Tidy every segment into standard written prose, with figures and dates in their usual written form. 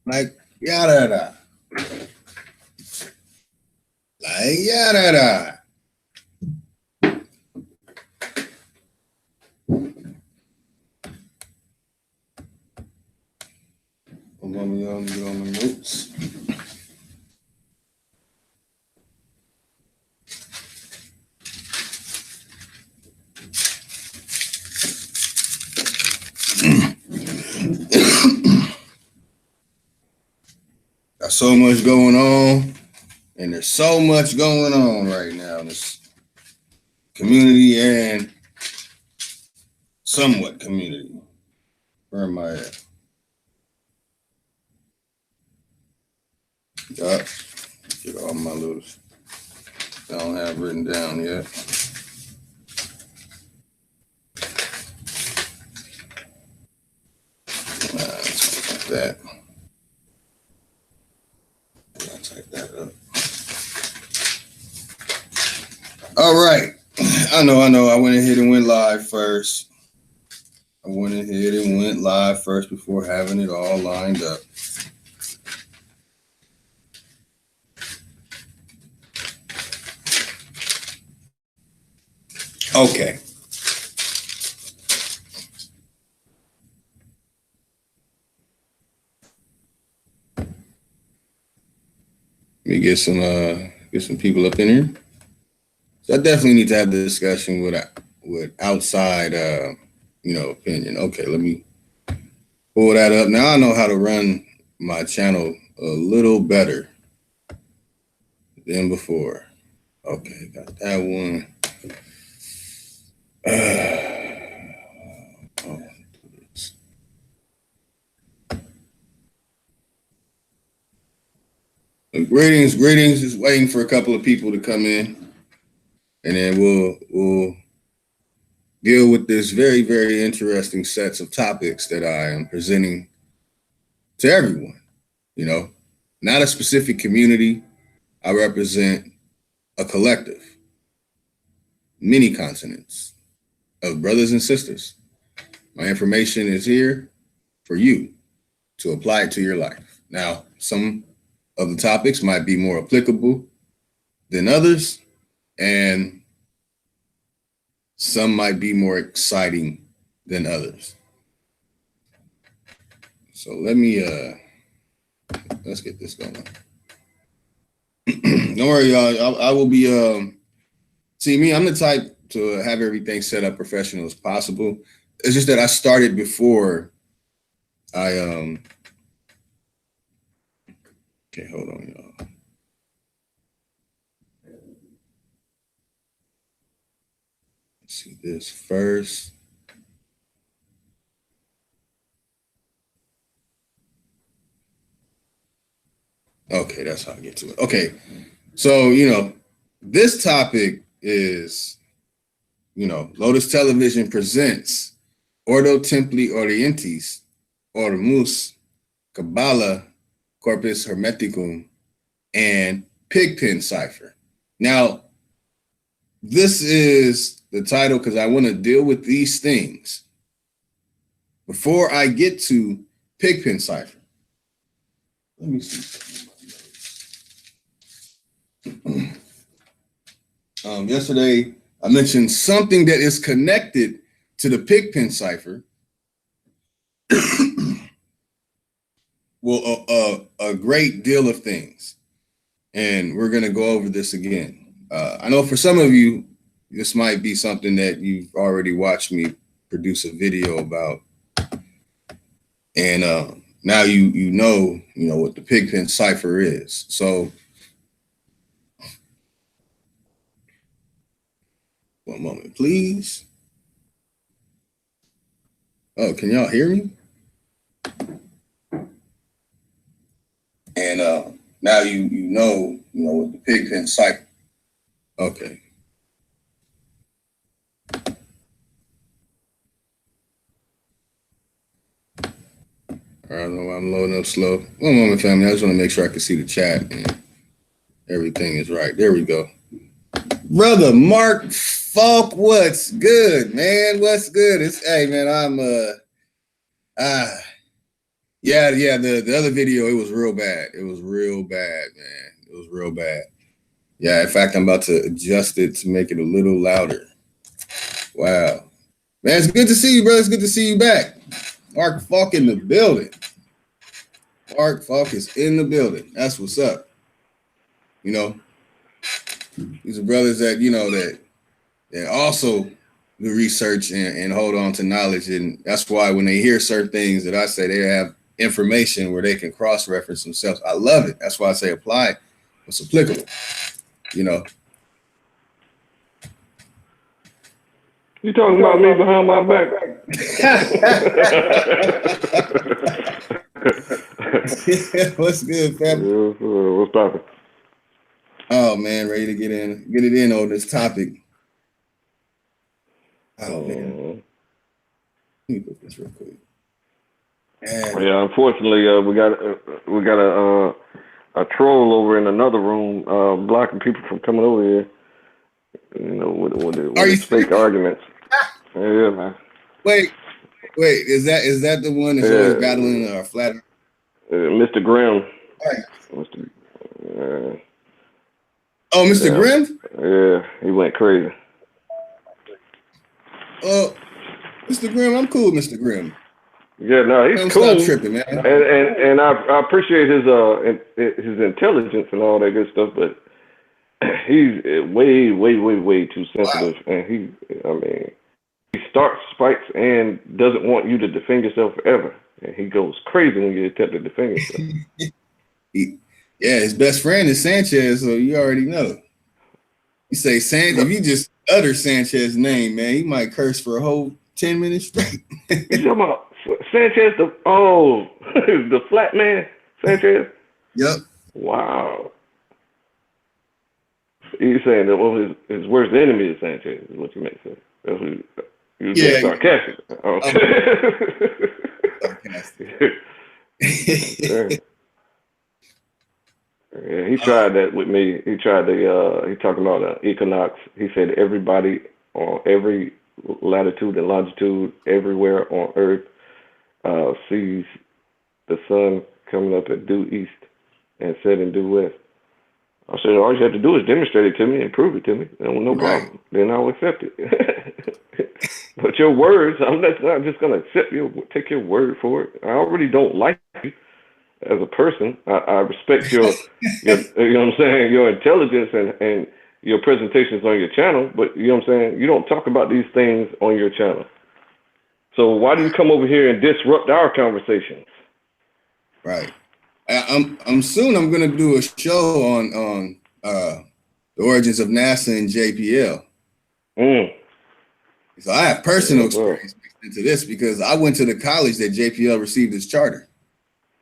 Like yada da. Like yada da. I'm gonna get on the notes. Got so much going on, and there's so much going on right now in this community and somewhat community. Where am I at? Yup. Get all my Lotus. I don't have written down yet. Like that. I'll type that up. All right. I know. I went ahead and went live first. Before having it all lined up. Okay. Let me get some people up in here. So I definitely need to have the discussion with outside opinion. Okay, let me pull that up. Now I know how to run my channel a little better than before. Okay, got that one. Greetings. Just waiting for a couple of people to come in, and then we'll deal with this very, very interesting sets of topics that I am presenting to everyone. You know, not a specific community. I represent a collective, many continents of brothers and sisters. My information is here for you to apply it to your life. Now, some of the topics might be more applicable than others, and some might be more exciting than others. So let's get this going. Don't worry, y'all. I will be see me, I'm the type to have everything set up professional as possible. It's just that I started before I okay, hold on, y'all. Let's see this first. Okay, that's how I get to it. Okay, so, this topic is, Lotus Television presents Ordo, Templi, Orientis, Ormus, Qabala, Corpus, Hermeticum, and Pigpen Cipher. Now, this is the title because I want to deal with these things before I get to Pigpen Cipher. Let me see. Yesterday, I mentioned something that is connected to the Pigpen Cipher. Well, a great deal of things. And we're going to go over this again. I know for some of you, this might be something that you've already watched me produce a video about. And now you know what the Pigpen Cipher is. So one moment, please. Oh, can y'all hear me? And now you know what the Pigpen Cipher. Okay. All right, I'm loading up slow. One moment, family. I just want to make sure I can see the chat and everything is right. There we go. Brother Mark Falk, what's good, man? What's good? Hey, man, Yeah. The other video, it was real bad. It was real bad, man. It was real bad. Yeah. In fact, I'm about to adjust it to make it a little louder. Wow, man, it's good to see you, bro. It's good to see you back. Mark Falk in the building. Mark Falk is in the building. That's what's up. You know, these are brothers that that also do research and hold on to knowledge, and that's why when they hear certain things that I say, they have information where they can cross-reference themselves. I love it. That's why I say apply what's applicable. You know. You talking about me behind my back? What's good, family? What's poppin'? Oh man, ready to get it in on this topic. Oh man, let me put this real quick. Yeah, unfortunately, we got a troll over in another room, blocking people from coming over here. You know, with fake serious? Arguments. Yeah, man. Wait, is that the one that's always battling flat? Mr. Grimm. Right. Mr. Grimm? Yeah, he went crazy. Mr. Grimm, I'm cool, Mr. Grimm. Yeah, no, he's cool. Stop tripping, man. And I appreciate his intelligence and all that good stuff, but he's way too sensitive. Wow. And he starts spikes and doesn't want you to defend yourself forever. And he goes crazy when you attempt to defend yourself. Yeah, his best friend is Sanchez, so you already know. You say Sanchez, if you just utter Sanchez's name, man, he might curse for a whole 10 minutes straight. You talking about Sanchez, the flat man, Sanchez? Yep. Wow. You saying that his worst enemy is Sanchez, is what you meant to say. That's what you was being sarcastic. Sarcastic. Yeah, he tried that with me. He tried he talking about equinox. He said everybody on every latitude and longitude everywhere on Earth sees the sun coming up at due east and setting due west. I said, all you have to do is demonstrate it to me and prove it to me. No problem. Then I'll accept it. But your words, I'm not just going to take your word for it. I already don't like you as a person. I respect your you know what I'm saying, your intelligence and your presentations on your channel, but you know what I'm saying, you don't talk about these things on your channel. So why do you come over here and disrupt our conversations? Right. I'm gonna do a show on the origins of NASA and JPL. So I have personal experience into this because I went to the college that JPL received its charter.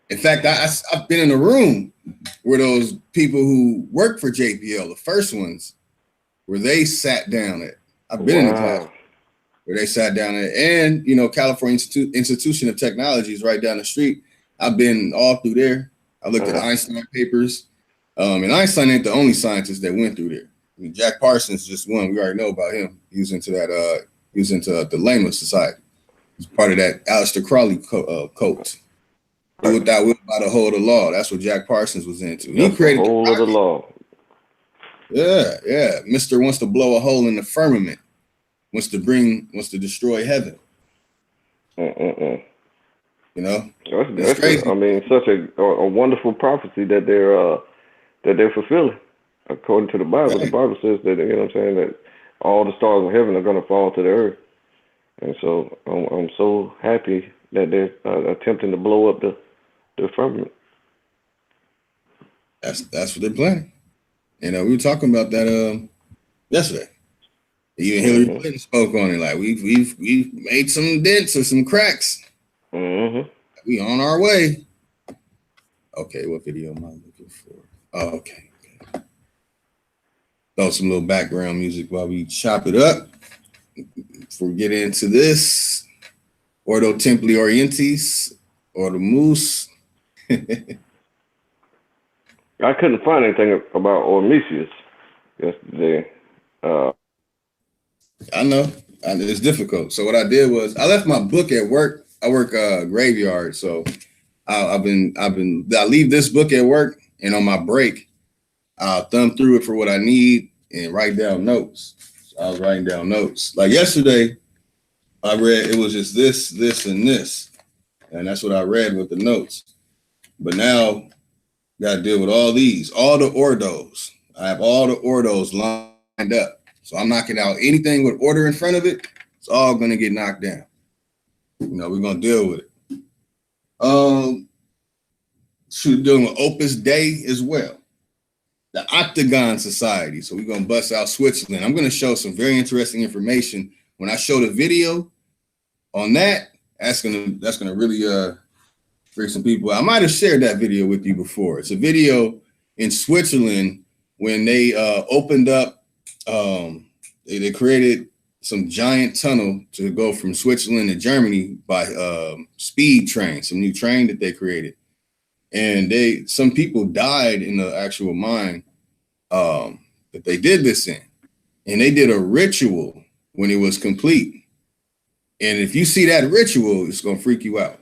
In fact, I've been in a room where those people who work for JPL, the first ones, where they sat down at. I've been in the class where they sat down at, and California Institution of Technology is right down the street. I've been all through there. I looked at Einstein papers, and Einstein ain't the only scientist that went through there. I mean, Jack Parsons just one. We already know about him. He was into that. He was into the Lama Society. He's part of that Aleister Crowley cult. Do what thou wilt by the whole of the law. That's what Jack Parsons was into. He created the whole of the law. Yeah. Mr. wants to blow a hole in the firmament. Wants to destroy heaven. That's crazy. Such a wonderful prophecy that they're fulfilling. According to the Bible, the Bible says that, you know what I'm saying, that all the stars of heaven are going to fall to the earth. And so I'm so happy that they're attempting to blow up the firmament. That's what they're planning. We were talking about that yesterday. Even Hillary Clinton spoke on it. Like we've made some dents or some cracks. We on our way. Okay, what video am I looking for? Oh, okay. Throw some little background music while we chop it up. Before we get into this, Ordo Templi Orientis, Ormus. I couldn't find anything about Ormus yesterday. I know. It's difficult. So what I did was I left my book at work. I work graveyard, so I leave this book at work, and on my break, I'll thumb through it for what I need and write down notes. So I was writing down notes. Like yesterday, I read, it was just this, and this. And that's what I read with the notes. But now, got to deal with all these, all the Ordos. I have all the Ordos lined up. So I'm knocking out anything with order in front of it. It's all going to get knocked down. You know, we're going to deal with it. Dealing with Opus Dei as well. The Octagon Society. So we're going to bust out Switzerland. I'm going to show some very interesting information. When I show the video on that, that's gonna really freak some people. I might have shared that video with you before. It's a video in Switzerland when they opened up. They created some giant tunnel to go from Switzerland to Germany by speed train, some new train that they created. And some people died in the actual mine that they did this in. And they did a ritual when it was complete. And if you see that ritual, it's going to freak you out.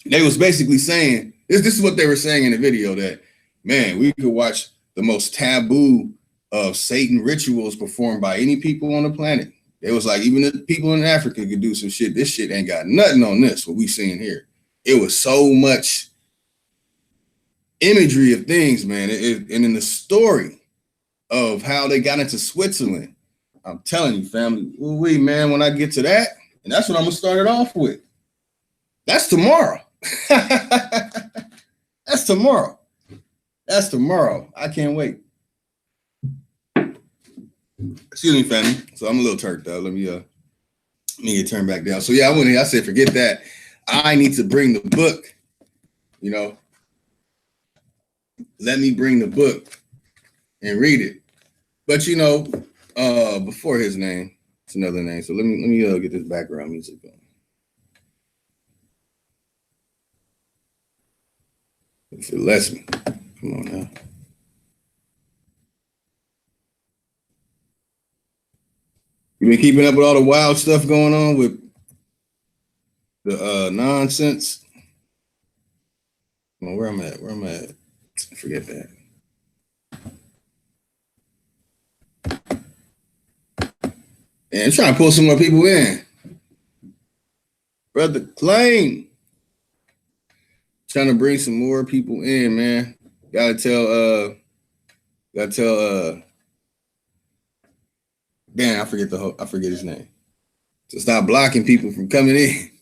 They was basically saying, this is what they were saying in the video, that, man, we could watch the most taboo of Satan rituals performed by any people on the planet. It was like, even the people in Africa could do some shit. This shit ain't got nothing on this, what we seeing here. It was so much imagery of things, man. And in the story of how they got into Switzerland, I'm telling you, family, man, when I get to that, and that's what I'm going to start it off with. That's tomorrow. That's tomorrow. That's tomorrow. I can't wait. Excuse me, family. So I'm a little turked out. Let me get turned back down. So yeah, I said, forget that. I need to bring the book, you know. Let me bring the book and read it. But you know, before his name, it's another name. So let me get this background music going. If it lets me. Come on now. You been keeping up with all the wild stuff going on with the nonsense? Well, where I'm at? Forget that. And I'm trying to pull some more people in. Brother Claim. Trying to bring some more people in, man. Gotta tell damn, I forget his name. So stop blocking people from coming in.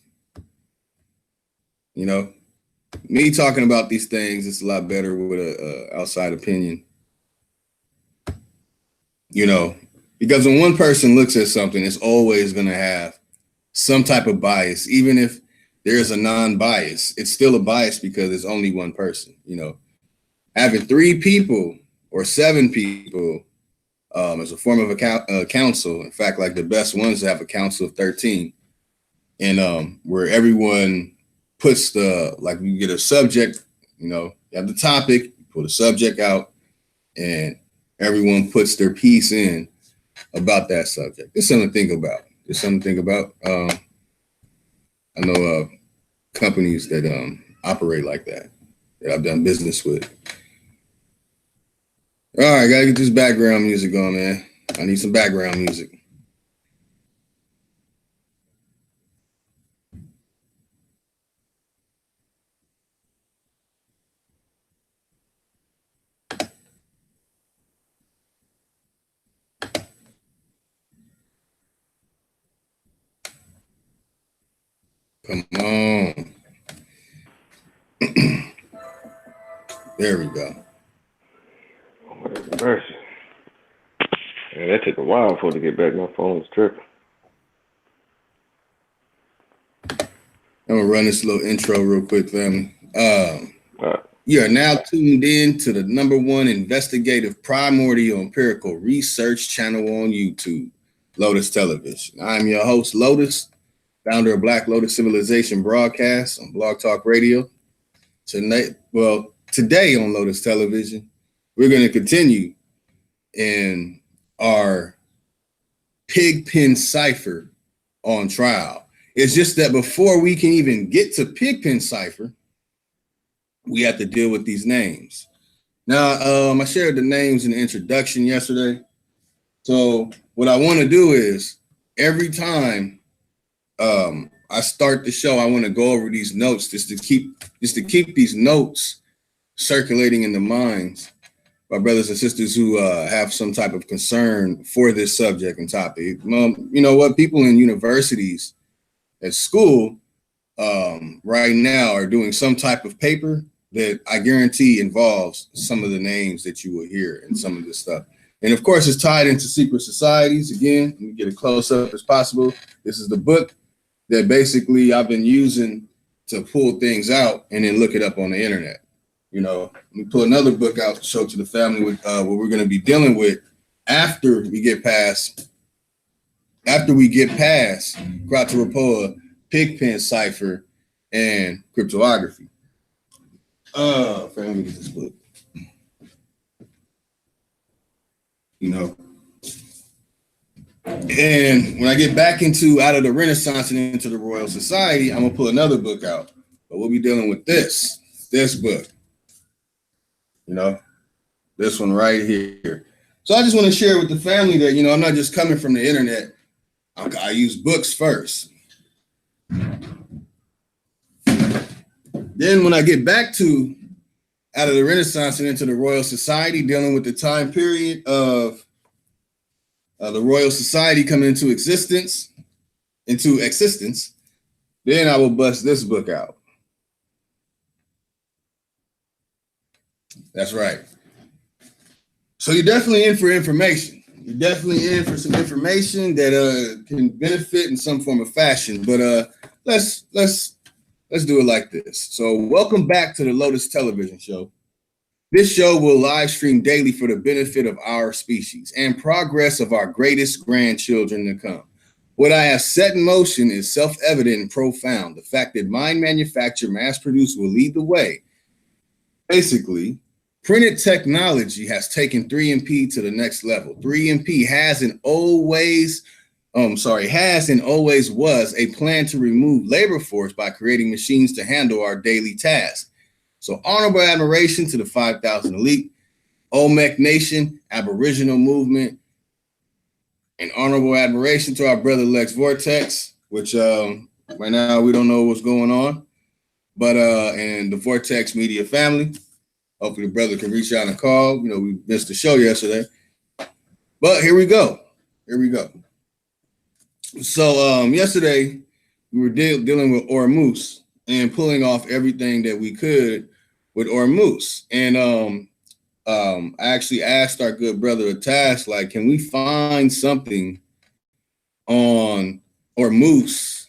You know, me talking about these things, it's a lot better with a outside opinion. You know, because when one person looks at something, it's always going to have some type of bias. Even if there's a non-bias, it's still a bias because it's only one person. You know, having 3 people or 7 people as a form of a council. In fact, like the best ones have a council of 13, and where everyone puts like you get a subject. You know, you have the topic, you pull the subject out, and everyone puts their piece in about that subject. It's something to think about. I know companies that operate like that I've done business with. All right, gotta get this background music on, man. I need some background music. Come on. There we go. Mercy. Man, that took a while for it to get back. My phone was tripping. I'm gonna run this little intro real quick, family. You are now tuned in to the #1 investigative primordial empirical research channel on YouTube, Lotus Television. I'm your host, Lotus, founder of Black Lotus Civilization Broadcast on Blog Talk Radio. Today on Lotus Television, we're going to continue in our Pigpen Cipher on trial. It's just that before we can even get to Pigpen Cipher, we have to deal with these names. Now, I shared the names in the introduction yesterday. So what I want to do is every time I start the show, I want to go over these notes just to keep these notes circulating in the minds of brothers and sisters who have some type of concern for this subject and topic. You know what? People in universities at school right now are doing some type of paper that I guarantee involves some of the names that you will hear and some of this stuff. And of course, it's tied into secret societies. Again, let me get it close up as possible. This is the book that basically I've been using to pull things out and then look it up on the internet. You know, let me pull another book out to show to the family what we're going to be dealing with after we get past Grotto Pigpen Cipher and cryptography. Let me get this book. You know, and when I get back out of the Renaissance and into the Royal Society, I'm gonna pull another book out, but we'll be dealing with this book. You know, this one right here. So I just want to share with the family that, you know, I'm not just coming from the internet. I use books first. Then when I get back out of the Renaissance and into the Royal Society, dealing with the time period of the Royal Society coming into existence, then I will bust this book out. That's right. So you're definitely in for information. You're definitely in for some information that can benefit in some form of fashion. But let's do it like this. So welcome back to the Lotus television show. This show will live stream daily for the benefit of our species and progress of our greatest grandchildren to come. What I have set in motion is self-evident and profound. The fact that mind manufacture, mass produce will lead the way. Basically, printed technology has taken 3MP to the next level. 3MP has and always was a plan to remove labor force by creating machines to handle our daily tasks. So honorable admiration to the 5,000 elite, Olmec Nation, Aboriginal movement, and honorable admiration to our brother Lex Vortex, which right now we don't know what's going on, but and the Vortex Media family. Hopefully the brother can reach out and call. You know, we missed the show yesterday, but here we go. So yesterday we were dealing with Ormus and pulling off everything that we could with Ormus. And I actually asked our good brother a task, like, can we find something on Ormus,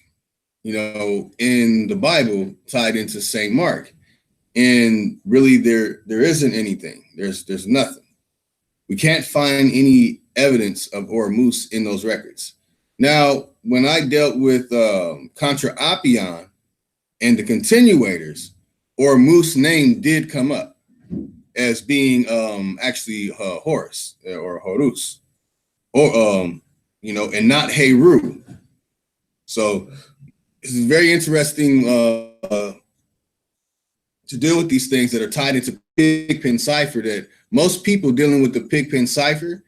you know, in the Bible tied into St. Mark? And really there isn't anything. There's nothing. We can't find any evidence of Ormus in those records. Now, when I dealt with Contra Appian and the continuators, Ormus' name did come up as being actually Horus or Horus, or you know, and not Heru. So this is very interesting to deal with these things that are tied into Pigpen Cipher. That most people dealing with the Pigpen Cipher,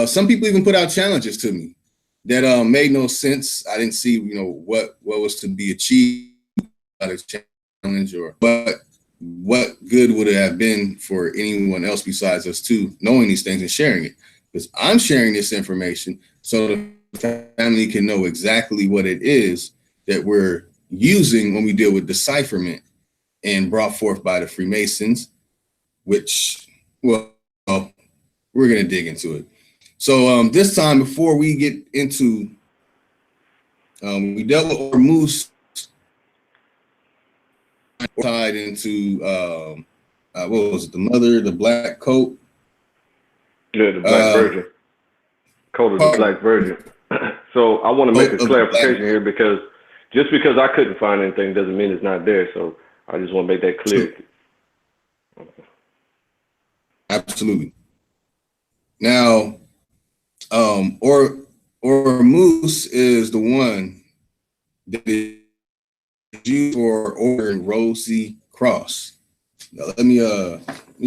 some people even put out challenges to me that made no sense. I didn't see, you know, what was to be achieved by this challenge, or what good would it have been for anyone else besides us two knowing these things and sharing it? Because I'm sharing this information so the family can know exactly what it is that we're using when we deal with decipherment and brought forth by the Freemasons, which, well, we're going to dig into it. So this time, before we get into, we dealt with Ormus, tied into, what was it, the mother, the black coat? Yeah, the Black Virgin. Coat of the Black Virgin. So I want to make a clarification here, because just because I couldn't find anything doesn't mean it's not there. So I just want to make that clear. Absolutely. Now, Ormus is the one that is used for Order and Rosy Cross. Now, let me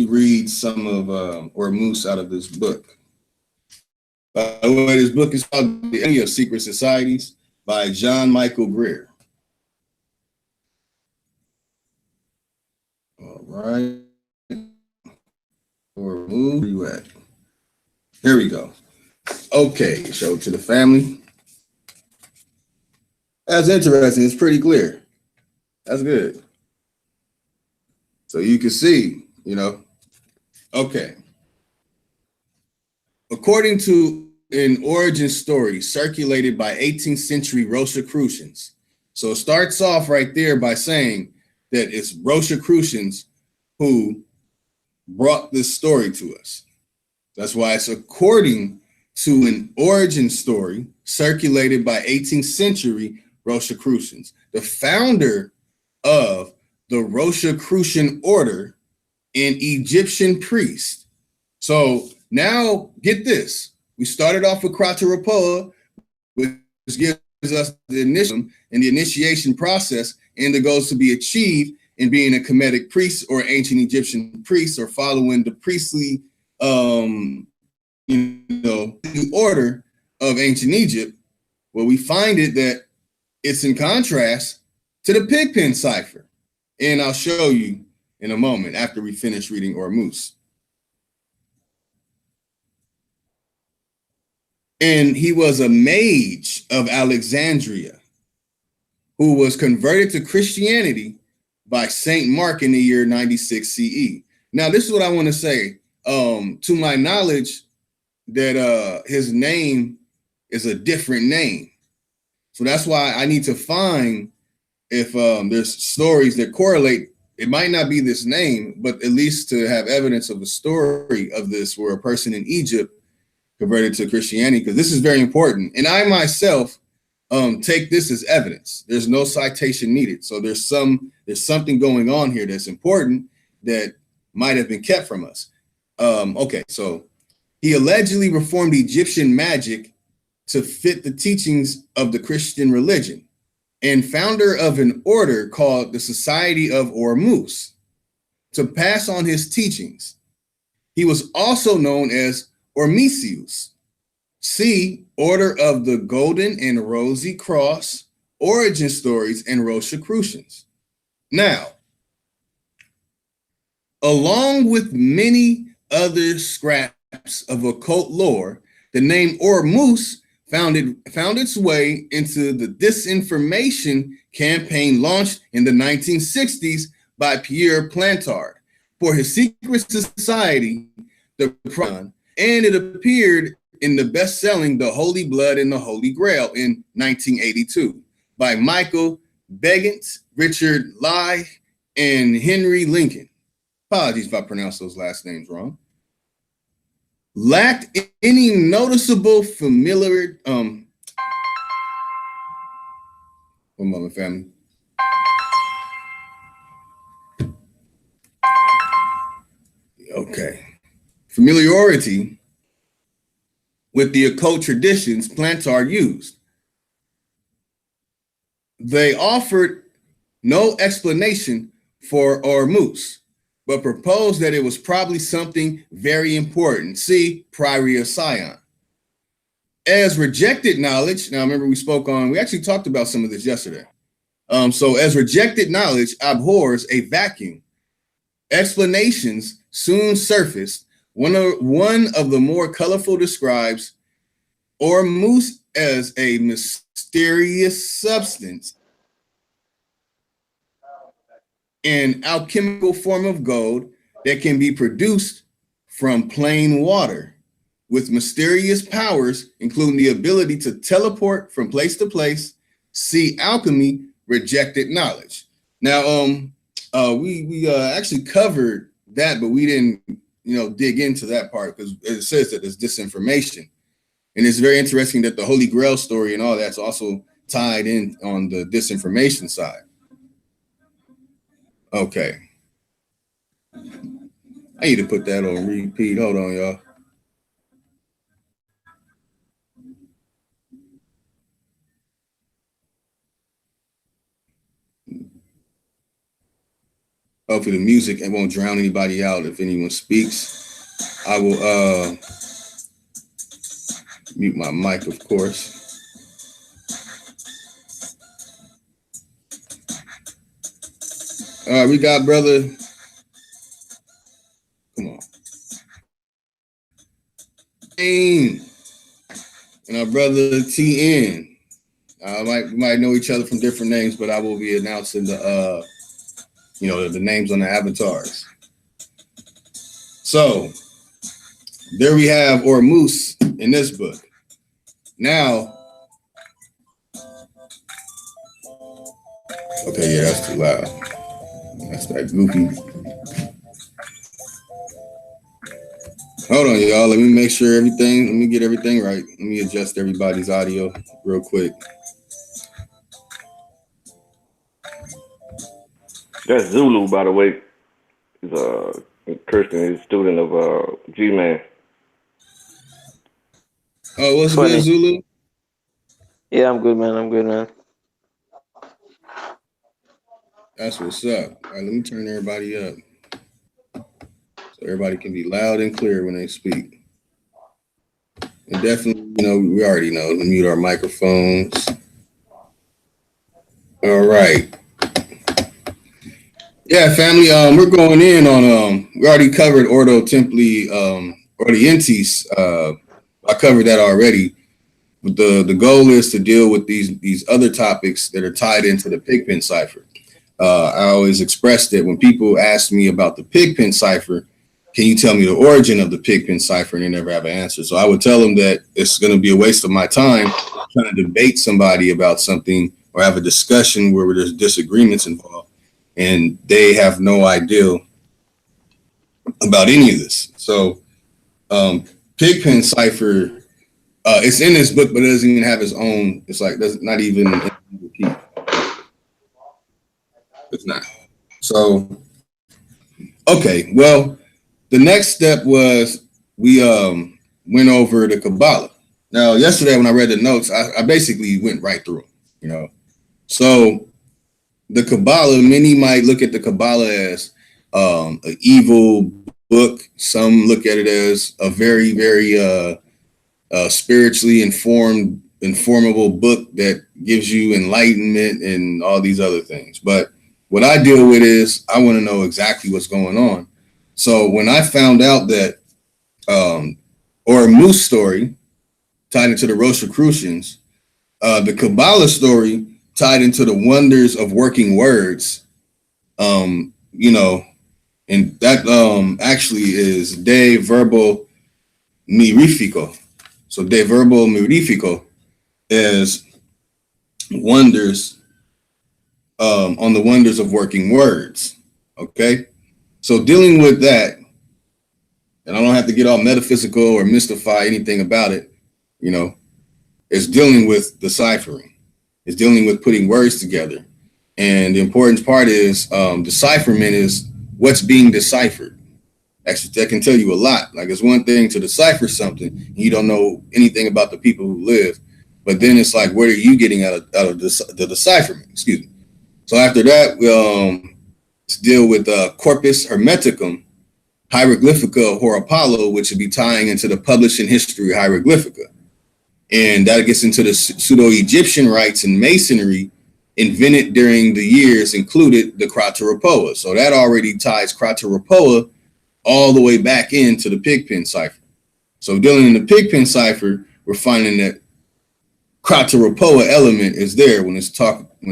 read some of Ormus out of this book. By the way, this book is called The Enemy of Secret Societies by John Michael Greer. All right. Ormus, where you at? Here we go. Okay, show to the family. That's interesting. It's pretty clear. That's good. So you can see, okay. According to an origin story circulated by 18th century Rosicrucians. So it starts off right there by saying that it's Rosicrucians who brought this story to us. That's why it's according to an origin story circulated by 18th century Rosicrucians. The founder of the Rosicrucian order, an Egyptian priest. So now get this. We started off with Krateropoa, which gives us the initiation process, and it goes to be achieved in being a Kemetic priest or ancient Egyptian priest or following the priestly order of ancient Egypt. Well, we find it that it's in contrast to the Pigpen cipher. And I'll show you in a moment after we finish reading Ormus. And he was a mage of Alexandria who was converted to Christianity by St. Mark in the year 96 CE. Now, this is what I want to say. To my knowledge, that his name is a different name. So that's why I need to find if there's stories that correlate. It might not be this name, but at least to have evidence of a story of this where a person in Egypt converted to Christianity, because this is very important. And I myself take this as evidence. There's no citation needed. So there's something going on here that's important that might have been kept from us. Okay, so he allegedly reformed Egyptian magic to fit the teachings of the Christian religion, and founder of an order called the Society of Ormus to pass on his teachings. He was also known as Ormisius. See Order of the Golden and Rosy Cross, Origin Stories, and Rosicrucians. Now, along with many other scraps of occult lore, the name Ormus found its way into the disinformation campaign launched in the 1960s by Pierre Plantard for his secret society, the Pron, and it appeared in the best-selling The Holy Blood and the Holy Grail in 1982 by Michael Begant, Richard Lai, and Henry Lincoln. Apologies if I pronounce those last names wrong. Lacked any noticeable familiar. One moment, family. Okay. Familiarity with the occult traditions Plantard used. They offered no explanation for Ormus, but proposed that it was probably something very important. See, Priory of Sion. As rejected knowledge, now remember we actually talked about some of this yesterday. So as rejected knowledge abhors a vacuum, explanations soon surfaced. One of the more colorful describes Ormus as a mysterious substance, an alchemical form of gold that can be produced from plain water with mysterious powers, including the ability to teleport from place to place. See Alchemy, Rejected Knowledge. Now, we actually covered that, but we didn't, dig into that part because it says that there's disinformation. And it's very interesting that the Holy Grail story and all that's also tied in on the disinformation side. Okay. I need to put that on repeat. Hold on, y'all. Hopefully the music it won't drown anybody out if anyone speaks. I will mute my mic, of course. All right, we got brother. Come on. And our brother TN. We might know each other from different names, but I will be announcing the names on the avatars. So there we have Ormus in this book. Now, okay, yeah, that's too loud. That's that goofy. Hold on, y'all. Let me get everything right. Let me adjust everybody's audio real quick. That's Zulu, by the way. He's Kirsten, he's a student of G-Man. Oh, what's good, Zulu? Yeah, I'm good, man. That's what's up. All right, let me turn everybody up so everybody can be loud and clear when they speak. And definitely, we already know to mute our microphones. All right. Yeah, family. We're going in on we already covered Ordo, Templi, Orientis. I covered that already. But the goal is to deal with these other topics that are tied into the Pigpen cipher. I always express that when people ask me about the Pigpen cipher, can you tell me the origin of the Pigpen cipher? And they never have an answer. So I would tell them that it's going to be a waste of my time trying to debate somebody about something or have a discussion where there's disagreements involved. And they have no idea about any of this. So Pigpen cipher, it's in this book, but it doesn't even have its own. It's like that's not even repeat. It's not. So okay, well, the next step was we went over the Qabala. Now, yesterday when I read the notes, I basically went right through them. So the Qabala, many might look at the Qabala as an evil book. Some look at it as a very, very spiritually informable book that gives you enlightenment and all these other things. But what I deal with is I want to know exactly what's going on. So when I found out that Ormus story tied into the Rosicrucians, the Qabala story tied into the wonders of working words, and that actually is de verbo mirifico. So de verbo mirifico is wonders on the wonders of working words. Okay, so dealing with that, and I don't have to get all metaphysical or mystify anything about it. It's dealing with deciphering. It's dealing with putting words together. And the important part is decipherment is what's being deciphered. Actually, that can tell you a lot. Like, it's one thing to decipher something, and you don't know anything about the people who live. But then it's like, what are you getting out of the decipherment? Excuse me. So after that, let's deal with Corpus Hermeticum, Hieroglyphica Apollo, which would be tying into the publishing history of Hieroglyphica. And that gets into the pseudo-Egyptian rites and masonry invented during the years included the Crateropoa. So that already ties Crateropoa all the way back into the Pigpen cipher. So dealing in the Pigpen cipher, we're finding that Crateropoa element is there when it's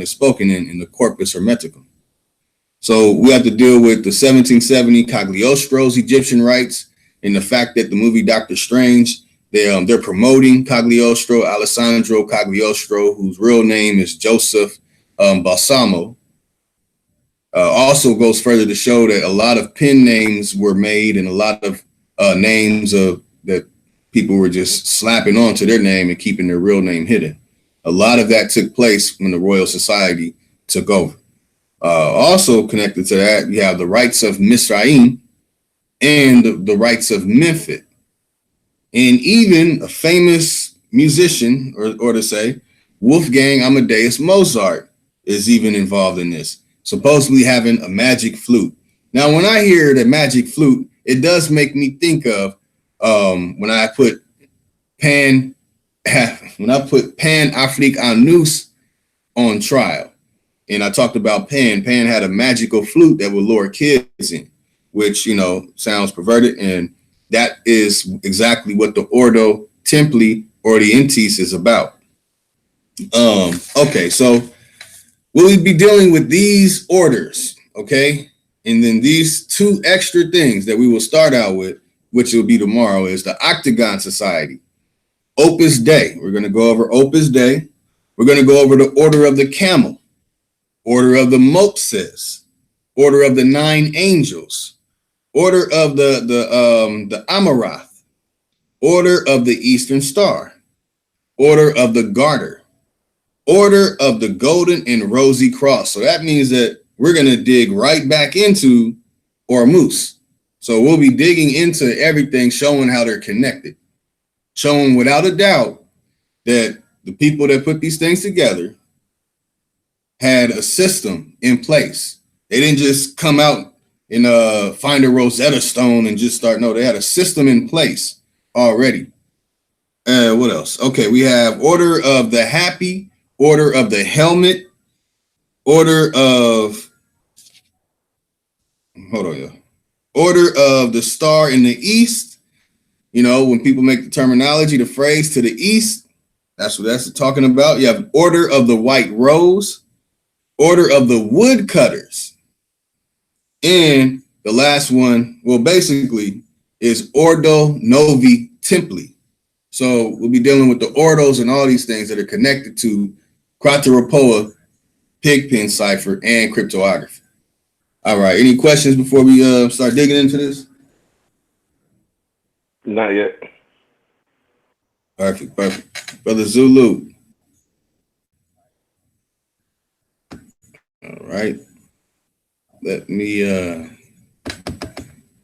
spoken in the Corpus Hermeticum. So we have to deal with the 1770 Cagliostro's Egyptian rites and the fact that the movie Doctor Strange, they're promoting Cagliostro, Alessandro Cagliostro, whose real name is Joseph Balsamo. Also goes further to show that a lot of pen names were made and a lot of names that people were just slapping onto their name and keeping their real name hidden. A lot of that took place when the Royal Society took over. Also connected to that, you have the rites of Misraim and the rites of Memphis. And even a famous musician, or to say, Wolfgang Amadeus Mozart is even involved in this, supposedly having a magic flute. Now, when I hear the magic flute, it does make me think of when I put Pan Africanus on trial, and I talked about Pan. Pan had a magical flute that would lure kids in, which, you know, sounds perverted, and that is exactly what the Ordo Templi Orientis is about. Okay, so we'll be dealing with these orders, okay? And then these two extra things that we will start out with, which will be tomorrow, is the Octagon Society. Opus Dei. We're going to go over Opus Dei. We're going to go over the Order of the Camel, Order of the Moses, Order of the Nine Angels, Order of the Amaranth, Order of the Eastern Star, Order of the Garter, Order of the Golden and Rosy Cross. So that means that we're going to dig right back into Ormus. So we'll be digging into everything, showing how they're connected, showing without a doubt that the people that put these things together had a system in place. They didn't just come out and find a Rosetta Stone and just start. No, they had a system in place already. What else? Okay, we have Order of the Happy, Order of the Helmet, Order of, hold on, y'all. Order of the Star in the East. You know, when people make the terminology, the phrase to the East, that's what that's talking about. You have Order of the White Rose, Order of the Woodcutters, and the last one, well, basically, is Ordo Novi Templi. So we'll be dealing with the Ordos and all these things that are connected to Crateropoa, Pigpen cipher, and cryptography. All right. Any questions before we start digging into this? Not yet. Perfect. Brother Zulu. All right. Let me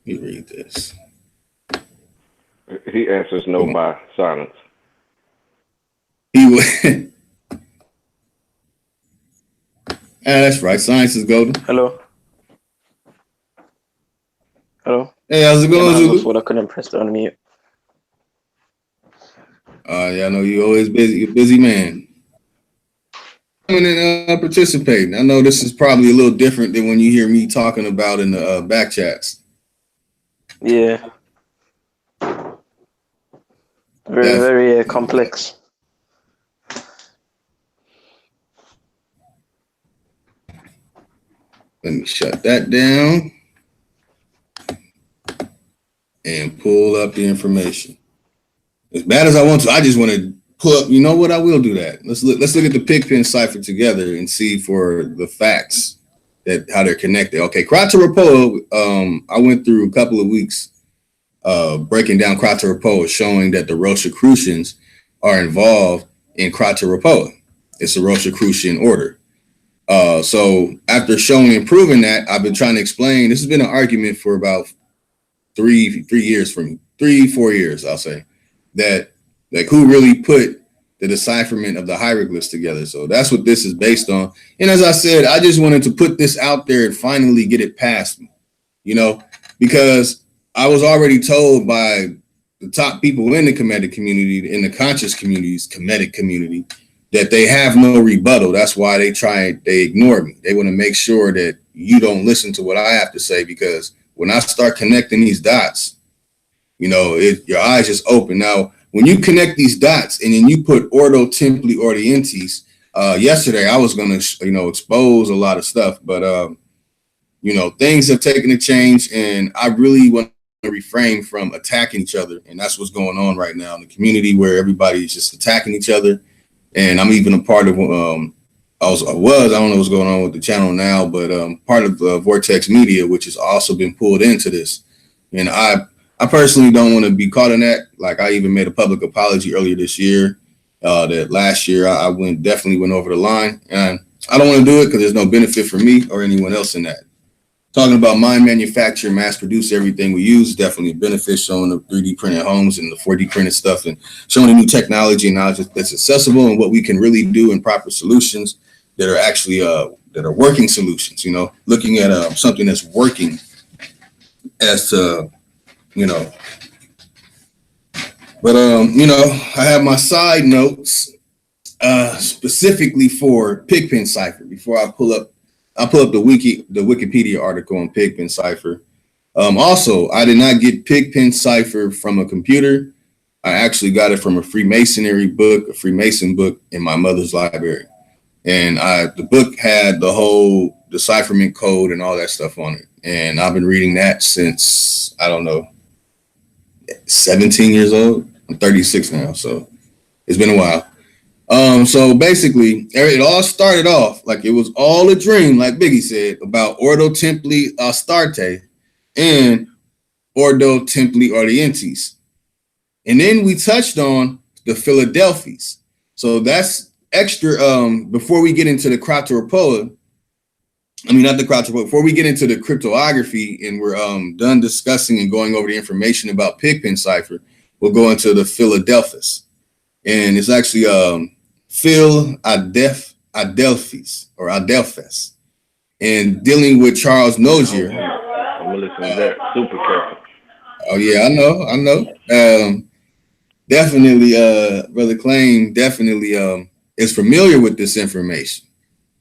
read this. He answers no by silence. He would. That's right. Science is golden. Hello. Hey, how's it going, Zulu? Before I couldn't press the unmute. Yeah, I know you're always busy. You're a busy man. Coming and participating. I know this is probably a little different than when you hear me talking about in the back chats. Yeah. Very complex. Let me shut that down and pull up the information. As bad as I want to, I just want to pull up. You know what? I will do that. Let's look at the Pigpen cipher together and see for the facts that how they're connected. Okay, Crateropoa. I went through a couple of weeks breaking down Crateropoa, showing that the Rosicrucians are involved in Crateropoa. It's a Rosicrucian order. So after showing and proving that, I've been trying to explain. This has been an argument for about 4 years, I'll say, that like who really put the decipherment of the hieroglyphs together. So that's what this is based on. And as I said, I just wanted to put this out there and finally get it past me, you know, because I was already told by the top people in the Kemetic community, in the conscious communities, Kemetic community, that they have no rebuttal. That's why they ignore me. They want to make sure that you don't listen to what I have to say, because when I start connecting these dots, you know, your eyes just open. Now, when you connect these dots and then you put Ordo Templi Orientis, yesterday I was going to, expose a lot of stuff, but, things have taken a change, and I really want to refrain from attacking each other. And that's what's going on right now in the community, where everybody's just attacking each other. And I'm even a part of, I don't know what's going on with the channel now, but part of Vortex Media, which has also been pulled into this. And I personally don't want to be caught in that. Like, I even made a public apology earlier this year, that last year I definitely went over the line, and I don't want to do it because there's no benefit for me or anyone else in that. Talking about mind manufacture, mass produce everything we use is definitely a benefit, showing the 3D printed homes and the 4D printed stuff, and showing the new technology and knowledge that's accessible and what we can really do in proper solutions that are actually that are working solutions, looking at something that's working as to, you know, but I have my side notes specifically for Pigpen Cipher before I pull up the Wikipedia article on Pigpen Cipher. Also, I did not get Pigpen Cipher from a computer. I actually got it from a Freemasonry book, a Freemason book in my mother's library. And the book had the whole decipherment code and all that stuff on it. And I've been reading that since, I don't know, 17 years old. I'm 36 now, so it's been a while. So basically, it all started off like it was all a dream, like Biggie said, about Ordo Templi Astarte and Ordo Templi Orientis. And then we touched on the Philadelphies. So that's extra. Before we get into the Crateropoa, before we get into the cryptography and we're done discussing and going over the information about Pigpen Cipher, we'll go into the Philadelphus. And it's actually Phil Adelphis or Adelphus. And dealing with Charles Nozier. I'm gonna listen to that super careful. Oh yeah, I know. Definitely, Brother Claim definitely is familiar with this information.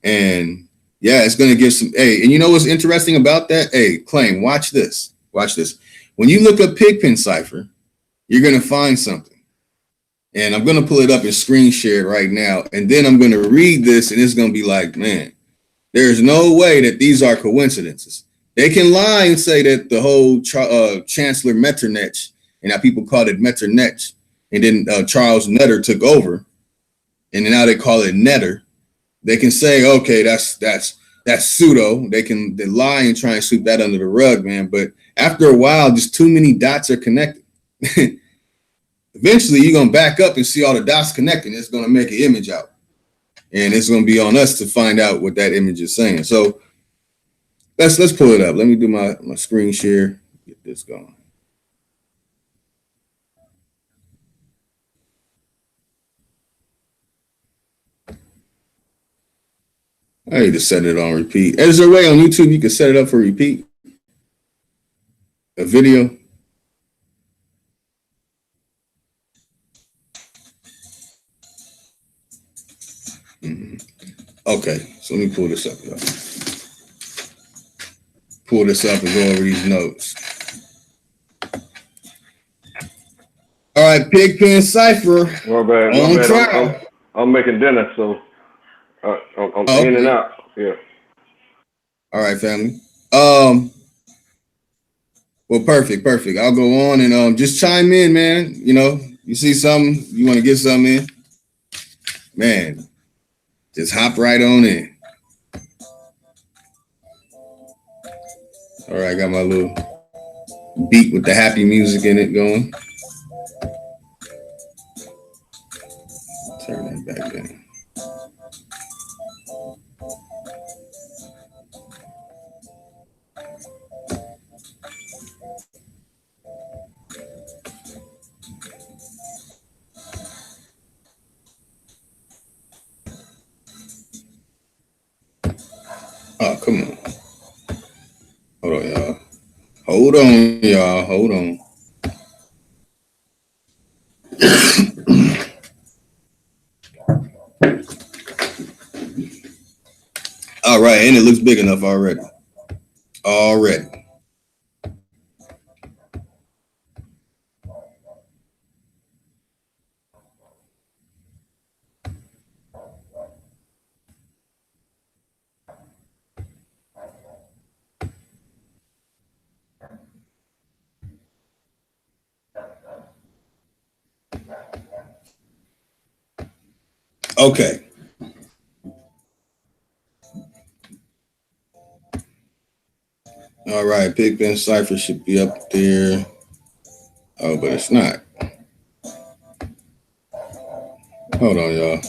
And yeah, it's gonna give some and you know what's interesting about that? Hey, Claim, watch this. When you look up Pigpen Cipher, you're gonna find something. And I'm gonna pull it up and screen share it right now. And then I'm gonna read this, and it's gonna be like, man, there's no way that these are coincidences. They can lie and say that the whole Chancellor Metternich, and now people called it Metternich, and then Charles Netter took over, and then now they call it Netter. They can say, okay, that's pseudo. They lie and try and sweep that under the rug, man. But after a while, just too many dots are connected. Eventually, you're gonna back up and see all the dots connecting. It's gonna make an image out, and it's gonna be on us to find out what that image is saying. So let's pull it up. Let me do my screen share. Get this going. I need to set it on repeat. Is there a way on YouTube you can set it up for repeat? A video? Okay, so let me pull this up, y'all. Pull this up and go over these notes. All right, Pigpen Cipher. My bad. I'm making dinner, so I'm in and out. Yeah. All right, family. Well, perfect. I'll go on and just chime in, man. You know, you see something, you want to get something in, man. Just hop right on in. All right, got my little beat with the happy music in it going. Turn that back down. Oh, come on. Hold on, y'all. All right, and it looks big enough already. Okay. All right, Pigpen Cipher should be up there. Oh, but it's not. Hold on, y'all.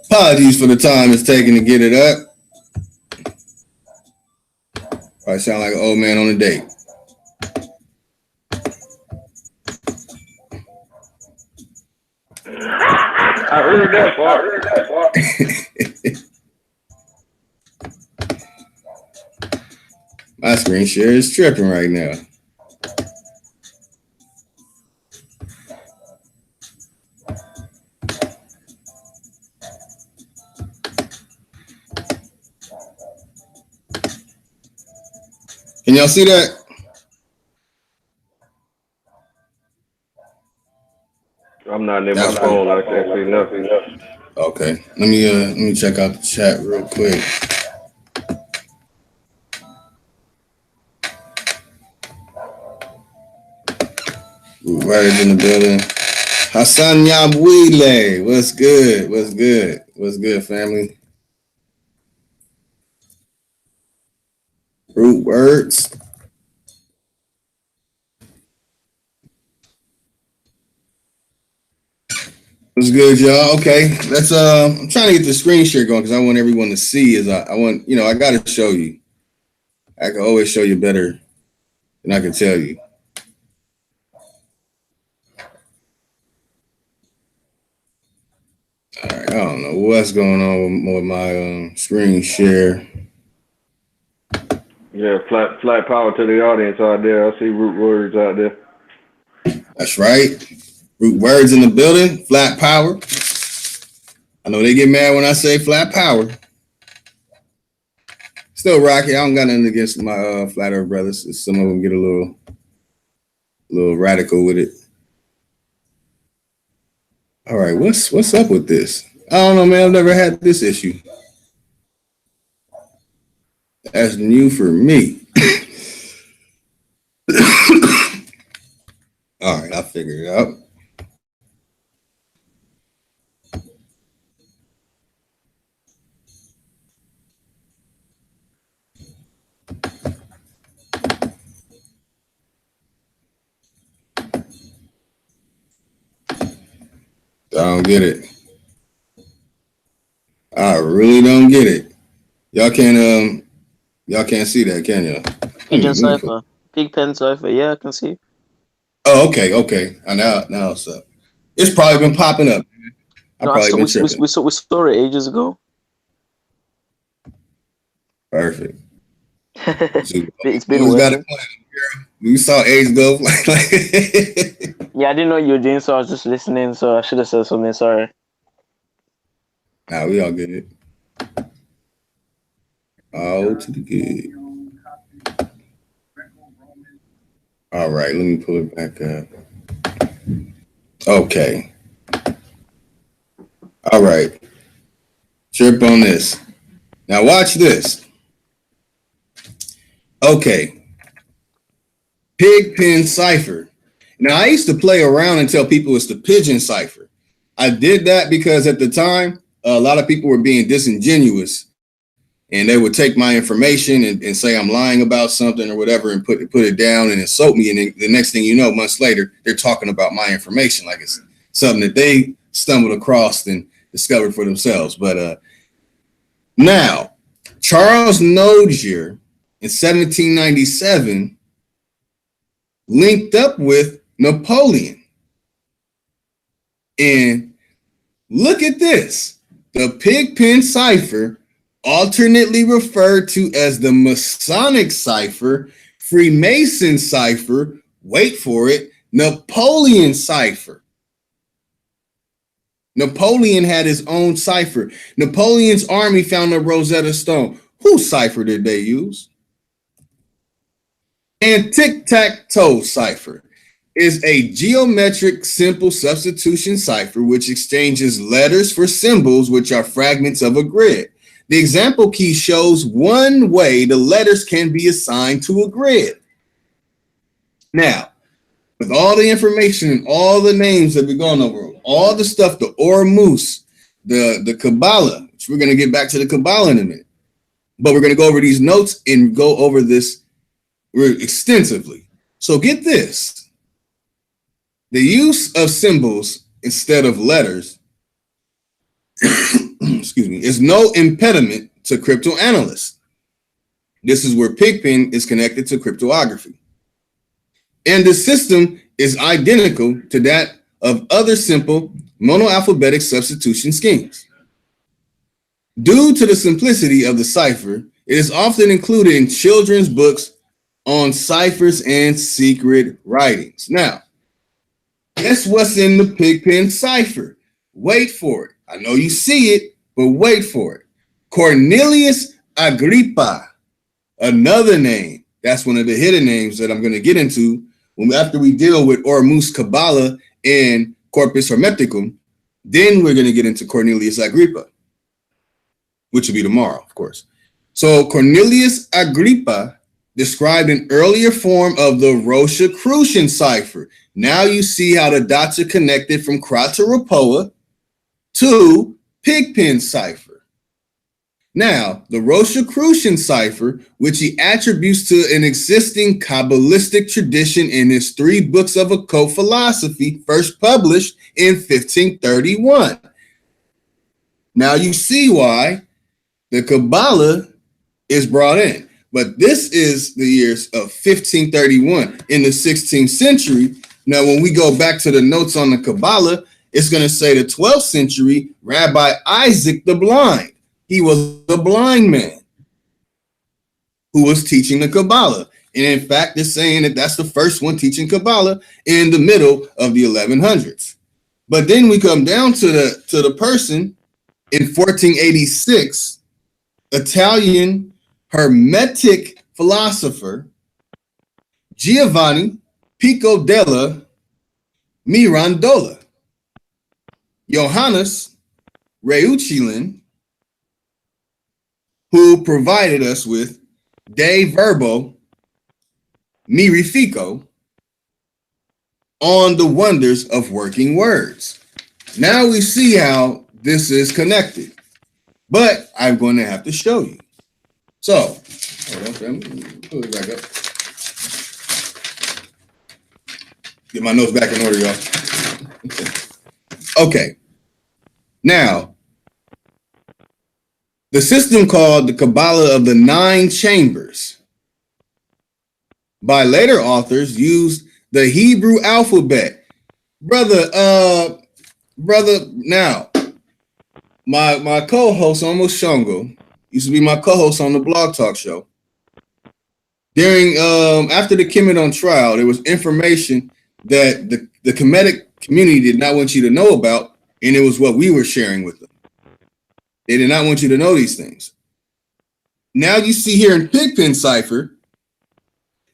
Apologies for the time it's taking to get it up. I sound like an old man on a date. I heard that part. My screen share is tripping right now. Can y'all see that? I'm not near my phone. I can't see nothing. Okay, let me check out the chat real quick. Right in the building. Hassan Yabwile, what's good? What's good? What's good, family? Root words. What's good, y'all? Okay, let's. I'm trying to get the screen share going because I want everyone to see. I want, I got to show you. I can always show you better than I can tell you. All right, I don't know what's going on with my screen share. Yeah, flat power to the audience out there. I see root words out there. That's right. Root words in the building. Flat power. I know they get mad when I say flat power. Still rocky. I don't got nothing against my flat earth brothers. Some of them get a little radical with it. All right, what's up with this? I don't know, man. I've never had this issue. That's new for me. All right, I'll figure it out. I don't get it. I really don't get it. Y'all can't see that, can y'all? Pigeon Cipher. Pigpen Cipher. Yeah, I can see. Oh, okay. Now it's up. It's probably been popping up. We saw it ages ago. Perfect. It's been working. We saw age go. Yeah, I didn't know you were doing, so I was just listening. So I should have said something. Sorry. Nah, we all get it. All to the good. All right, let me pull it back up. Okay. All right. Trip on this. Now watch this. Okay. Pigpen Cipher. Now I used to play around and tell people it's the pigeon cipher. I did that because at the time, a lot of people were being disingenuous and they would take my information and say I'm lying about something or whatever and put it down and insult me. And then the next thing you know, months later, they're talking about my information like it's something that they stumbled across and discovered for themselves. But now, Charles Nodier in 1797 linked up with Napoleon. And look at this. The Pigpen cipher, alternately referred to as the Masonic cipher, Freemason cipher, wait for it, Napoleon cipher. Napoleon had his own cipher. Napoleon's army found a Rosetta Stone. Whose cipher did they use? And tic-tac-toe cipher is a geometric simple substitution cipher which exchanges letters for symbols which are fragments of a grid. The example key shows one way the letters can be assigned to a grid. Now, with all the information and all the names that we're going over, all the stuff, the Ormus, the Qabala, which we're going to get back to the Qabala in a minute, but we're going to go over these notes and go over this extensively. So get this. The use of symbols instead of letters excuse me, is no impediment to cryptoanalysts. This is where Pigpen is connected to cryptography. And the system is identical to that of other simple monoalphabetic substitution schemes. Due to the simplicity of the cipher, it is often included in children's books on ciphers and secret writings. Now, guess what's in the Pigpen cipher? Wait for it. I know you see it, but wait for it. Cornelius Agrippa, another name. That's one of the hidden names that I'm going to get into after we deal with Ormus, Qabala, and Corpus Hermeticum. Then we're going to get into Cornelius Agrippa, which will be tomorrow, of course. So Cornelius Agrippa described an earlier form of the Rosicrucian cipher. Now you see how the dots are connected from Crateropoa to Pigpen cipher. Now, the Rosicrucian cipher, which he attributes to an existing Kabbalistic tradition in his 3 books of occult philosophy, first published in 1531. Now you see why the Qabala is brought in. But this is the years of 1531 in the 16th century. Now, when we go back to the notes on the Qabala, it's going to say the 12th century, Rabbi Isaac the Blind. He was a blind man who was teaching the Qabala. And in fact, it's saying that that's the first one teaching Qabala in the middle of the 1100s. But then we come down to the person in 1486, Italian Hermetic philosopher Giovanni Pico della Mirandola. Johannes Reuchlin, who provided us with De Verbo Mirifico on the wonders of working words. Now we see how this is connected, but I'm going to have to show you. So, hold on, let me pull it back up. Get my notes back in order, y'all. Okay. Now, the system called the Qabala of the 9 Chambers by later authors used the Hebrew alphabet. Brother, now, my co-host, Almost Shongo, used to be my co-host on the Blog Talk show. During, after the Kemet on trial, there was information that the Kemetic community did not want you to know about, and it was what we were sharing with them. They did not want you to know these things. Now you see here in Pigpen cipher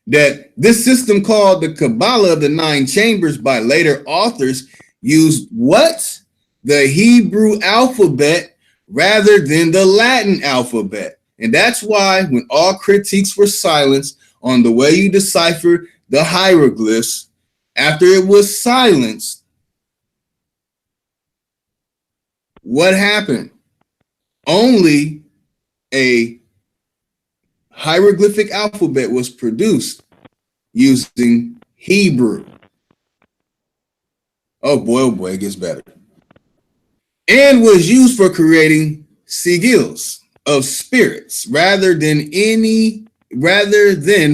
that this system called the Qabala of the 9 Chambers by later authors used what? The Hebrew alphabet rather than the Latin alphabet. And that's why when all critiques were silenced on the way you decipher the hieroglyphs, after it was silenced, what happened? Only a hieroglyphic alphabet was produced using Hebrew. Oh boy, it gets better. And was used for creating sigils of spirits rather than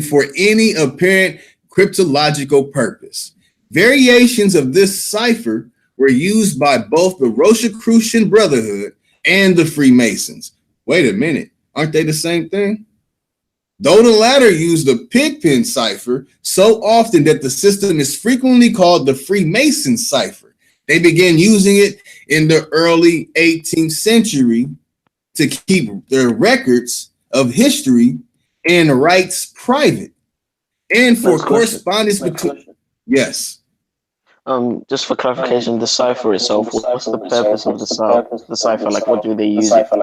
for any apparent cryptological purpose. Variations of this cipher were used by both the Rosicrucian Brotherhood and the Freemasons. Wait a minute, aren't they the same thing? Though the latter used the Pigpen cipher so often that the system is frequently called the Freemason cipher. They began using it in the early 18th century to keep their records of history and rights private, and for correspondence between. Yes. Just for clarification, the cipher itself, what's the purpose of the cipher? Like, what do they use it for?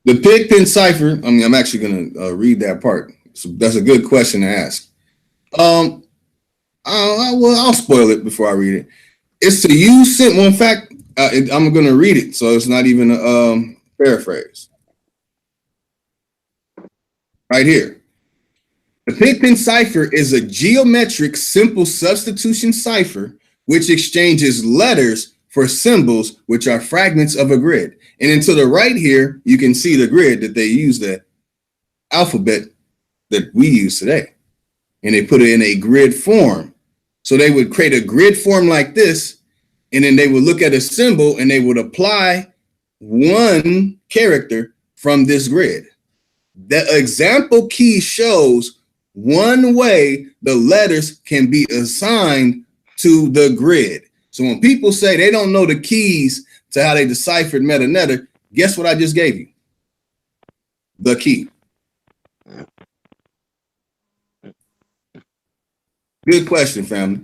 The Pigpen cipher, I'm actually going to read that part. So that's a good question to ask. I'll spoil it before I read it. It's to use, well, in fact, I'm going to read it, so it's not even a paraphrase. Right here. The Pigpen cipher is a geometric simple substitution cipher which exchanges letters for symbols, which are fragments of a grid. And then to the right here, you can see the grid that they use, the alphabet that we use today. And they put it in a grid form. So they would create a grid form like this, and then they would look at a symbol and they would apply one character from this grid. The example key shows one way the letters can be assigned to the grid. So when people say they don't know the keys to how they deciphered meta-netta, guess what I just gave you? The key. Good question, family.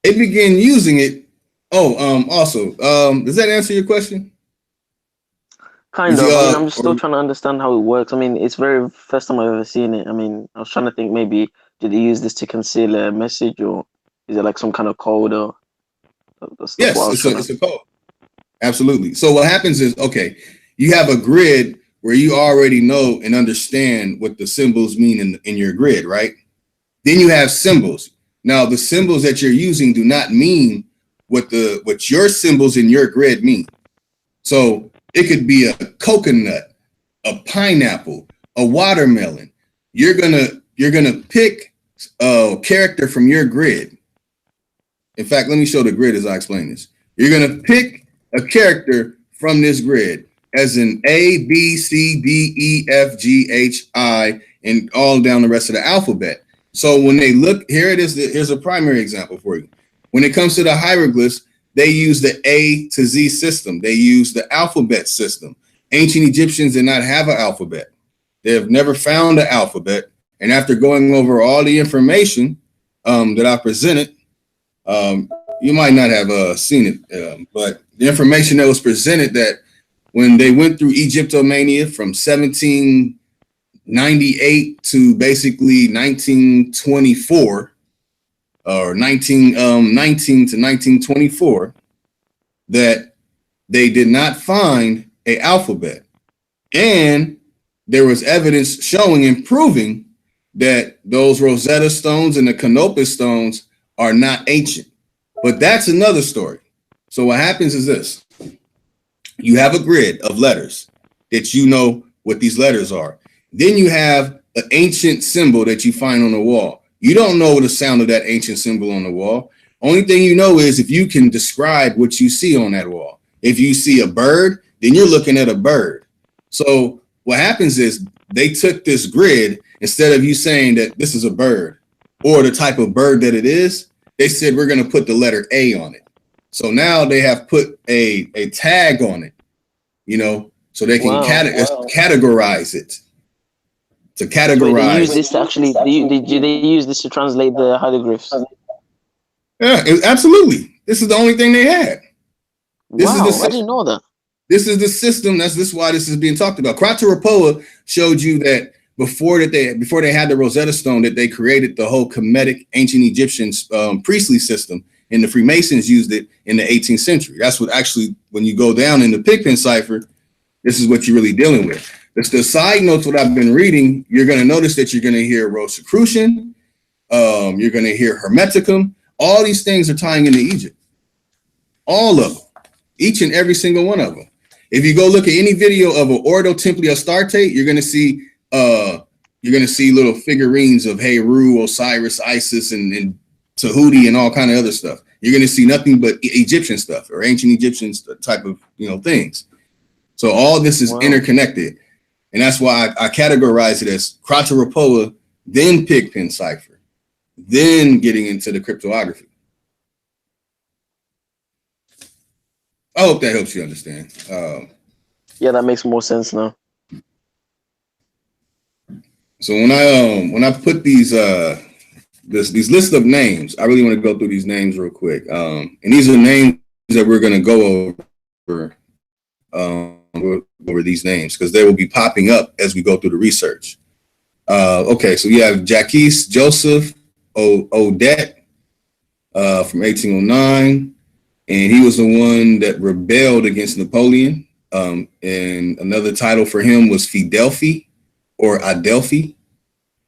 They begin using it. Also, does that answer your question? Kind of. I mean, I'm just still trying to understand how it works. I mean, it's very first time I've ever seen it. I mean, I was trying to think maybe did they use this to conceal a message, or is it like some kind of code, or yes, it's a code. Absolutely. So what happens is, okay, you have a grid where you already know and understand what the symbols mean in your grid, right? Then you have symbols. Now the symbols that you're using do not mean what your symbols in your grid mean. So it could be a coconut, a pineapple, a watermelon. You're gonna pick a character from your grid. In fact, let me show the grid as I explain this. You're gonna pick a character from this grid, as in A, B, C, D, E, F, G, H, I, and all down the rest of the alphabet. So when they look, here it is. Here's a primary example for you. When it comes to the hieroglyphs, they use the A to Z system. They use the alphabet system. Ancient Egyptians did not have an alphabet. They have never found an alphabet. And after going over all the information that I presented, you might not have seen it, but the information that was presented, that when they went through Egyptomania from 1798 to basically 1924, or 1919 to 1924, that they did not find an alphabet. And there was evidence showing and proving that those Rosetta Stones and the Canopus Stones are not ancient. But that's another story. So what happens is this. You have a grid of letters that you know what these letters are. Then you have an ancient symbol that you find on the wall. You don't know the sound of that ancient symbol on the wall. Only thing you know is if you can describe what you see on that wall. If you see a bird, then you're looking at a bird. So what happens is they took this grid, instead of you saying that this is a bird or the type of bird that it is, they said, we're going to put the letter A on it. So now they have put a tag on it, so they can categorize it. To categorize. They use this to actually, they use this to translate the hieroglyphs? Yeah, absolutely. This is the only thing they had. I didn't know that. This is the system. This is why this is being talked about. Krataraphoa showed you that before they had the Rosetta Stone, that they created the whole Kemetic ancient Egyptian priestly system, and the Freemasons used it in the 18th century. That's what actually, when you go down in the Pigpen cipher, this is what you're really dealing with. It's the side notes, what I've been reading, you're going to notice that you're going to hear Rosicrucian, you're going to hear Hermeticum. All these things are tying into Egypt. All of them. Each and every single one of them. If you go look at any video of an Ordo, Templi, Astarte, you're going to see little figurines of Heru, Osiris, Isis, and Tahuti, and all kind of other stuff. You're going to see nothing but Egyptian stuff, or ancient Egyptian type of things. So all this is interconnected. And that's why I categorize it as Krataraphoa, then Pigpen cipher, then getting into the cryptography. I hope that helps you understand. Yeah, that makes more sense now. So when I put these list of names, I really want to go through these names real quick. And these are names that we're going to go over. Over these names, because they will be popping up as we go through the research. Okay, so you have Jacques Joseph Odette from 1809, and he was the one that rebelled against Napoleon. And another title for him was Fidelfi or Adelphi.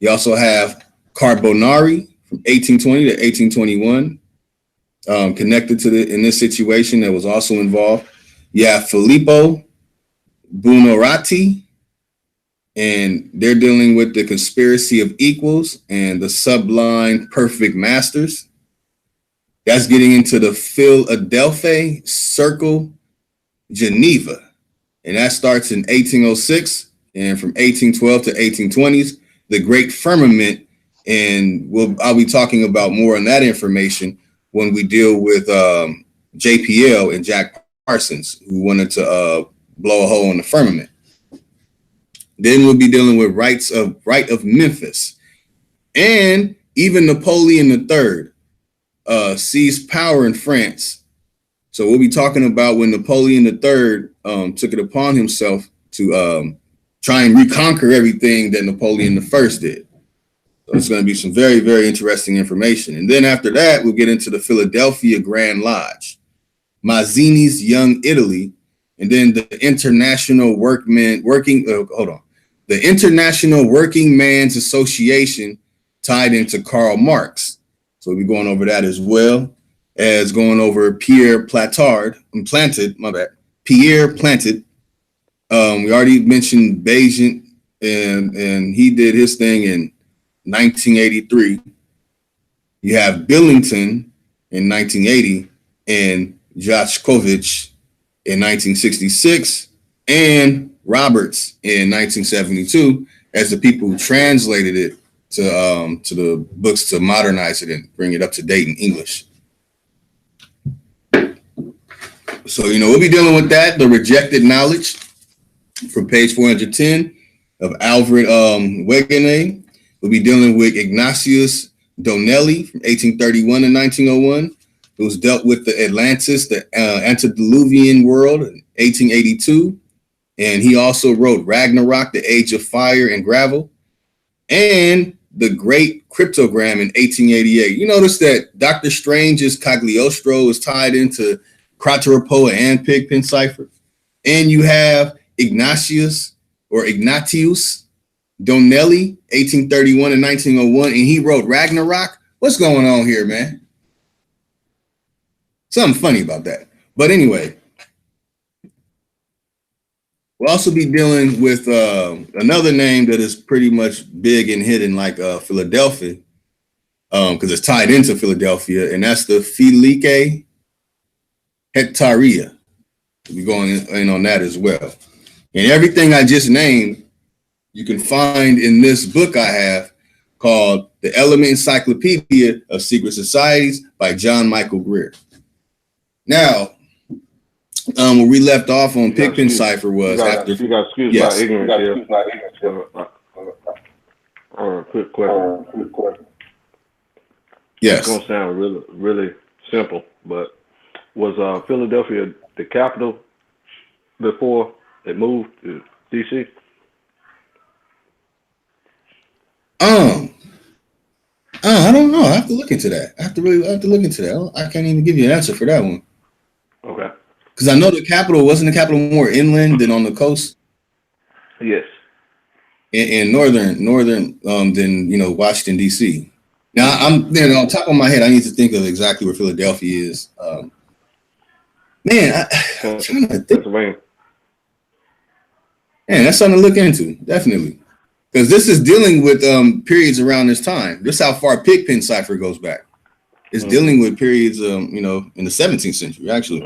You also have Carbonari from 1820 to 1821, connected to in this situation that was also involved. You have Filippo Buonarroti, and they're dealing with the conspiracy of equals and the sublime perfect masters. That's getting into the Philadelphia Circle, Geneva, and that starts in 1806 and from 1812 to 1820s, the Great Firmament. And I'll be talking about more on that information when we deal with JPL and Jack Parsons, who wanted to blow a hole in the firmament. Then we'll be dealing with Right of Memphis. And even Napoleon III seized power in France. So we'll be talking about when Napoleon III took it upon himself to try and reconquer everything that Napoleon I did. So it's going to be some very, very interesting information. And then after that, we'll get into the Philadelphia Grand Lodge, Mazzini's Young Italy, and then the International the International Working Man's Association tied into Karl Marx. So we'll be going over that as well as going over Pierre Planted. We already mentioned Bayesian, and he did his thing in 1983. You have Billington in 1980 and Jashkovich in 1966 and Roberts in 1972 as the people who translated it to the books to modernize it and bring it up to date in English. So, we'll be dealing with that, the rejected knowledge from page 410 of Alfred Wegener. We'll be dealing with Ignatius Donnelly from 1831 to 1901, who's dealt with the Atlantis, the antediluvian world in 1882. And he also wrote Ragnarok, the Age of Fire and Gravel, and the Great Cryptogram in 1888. You notice that Dr. Strange's Cagliostro is tied into Crateropoa and Pigpen Cipher. And you have Ignatius Donnelly, 1831 and 1901, and he wrote Ragnarok. What's going on here, man? Something funny about that. But anyway, we'll also be dealing with another name that is pretty much big and hidden, like Philadelphia, because it's tied into Philadelphia, and that's the Filike Hectaria. We'll be going in on that as well. And everything I just named, you can find in this book I have called The Element Encyclopedia of Secret Societies by John Michael Greer. Now, where we left off on Pigpen Cipher was after. You got excuse my ignorance here. Quick question. Yes. It's gonna sound really, really simple, but was Philadelphia the capital before it moved to DC? I don't know. I have to look into that. I have to look into that. I can't even give you an answer for that one. Okay. Because I know the capital wasn't more inland than on the coast. Yes. In northern than Washington D.C. Now I'm on top of my head. I need to think of exactly where Philadelphia is. I'm trying to think. Man, that's something to look into, definitely. Because this is dealing with periods around this time. This is how far Pigpen Cipher goes back. It's dealing with periods, in the 17th century, actually.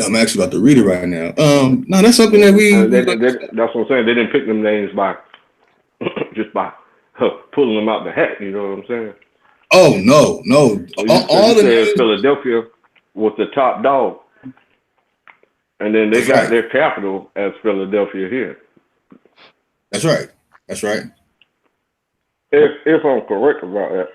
I'm actually about to read it right now. No, that's something that that's what I'm saying. They didn't pick them names by just by pulling them out the hat. You know what I'm saying? Oh no. All the names. Philadelphia was the top dog, and then they got their capital as Philadelphia here. That's right. If I'm correct about that.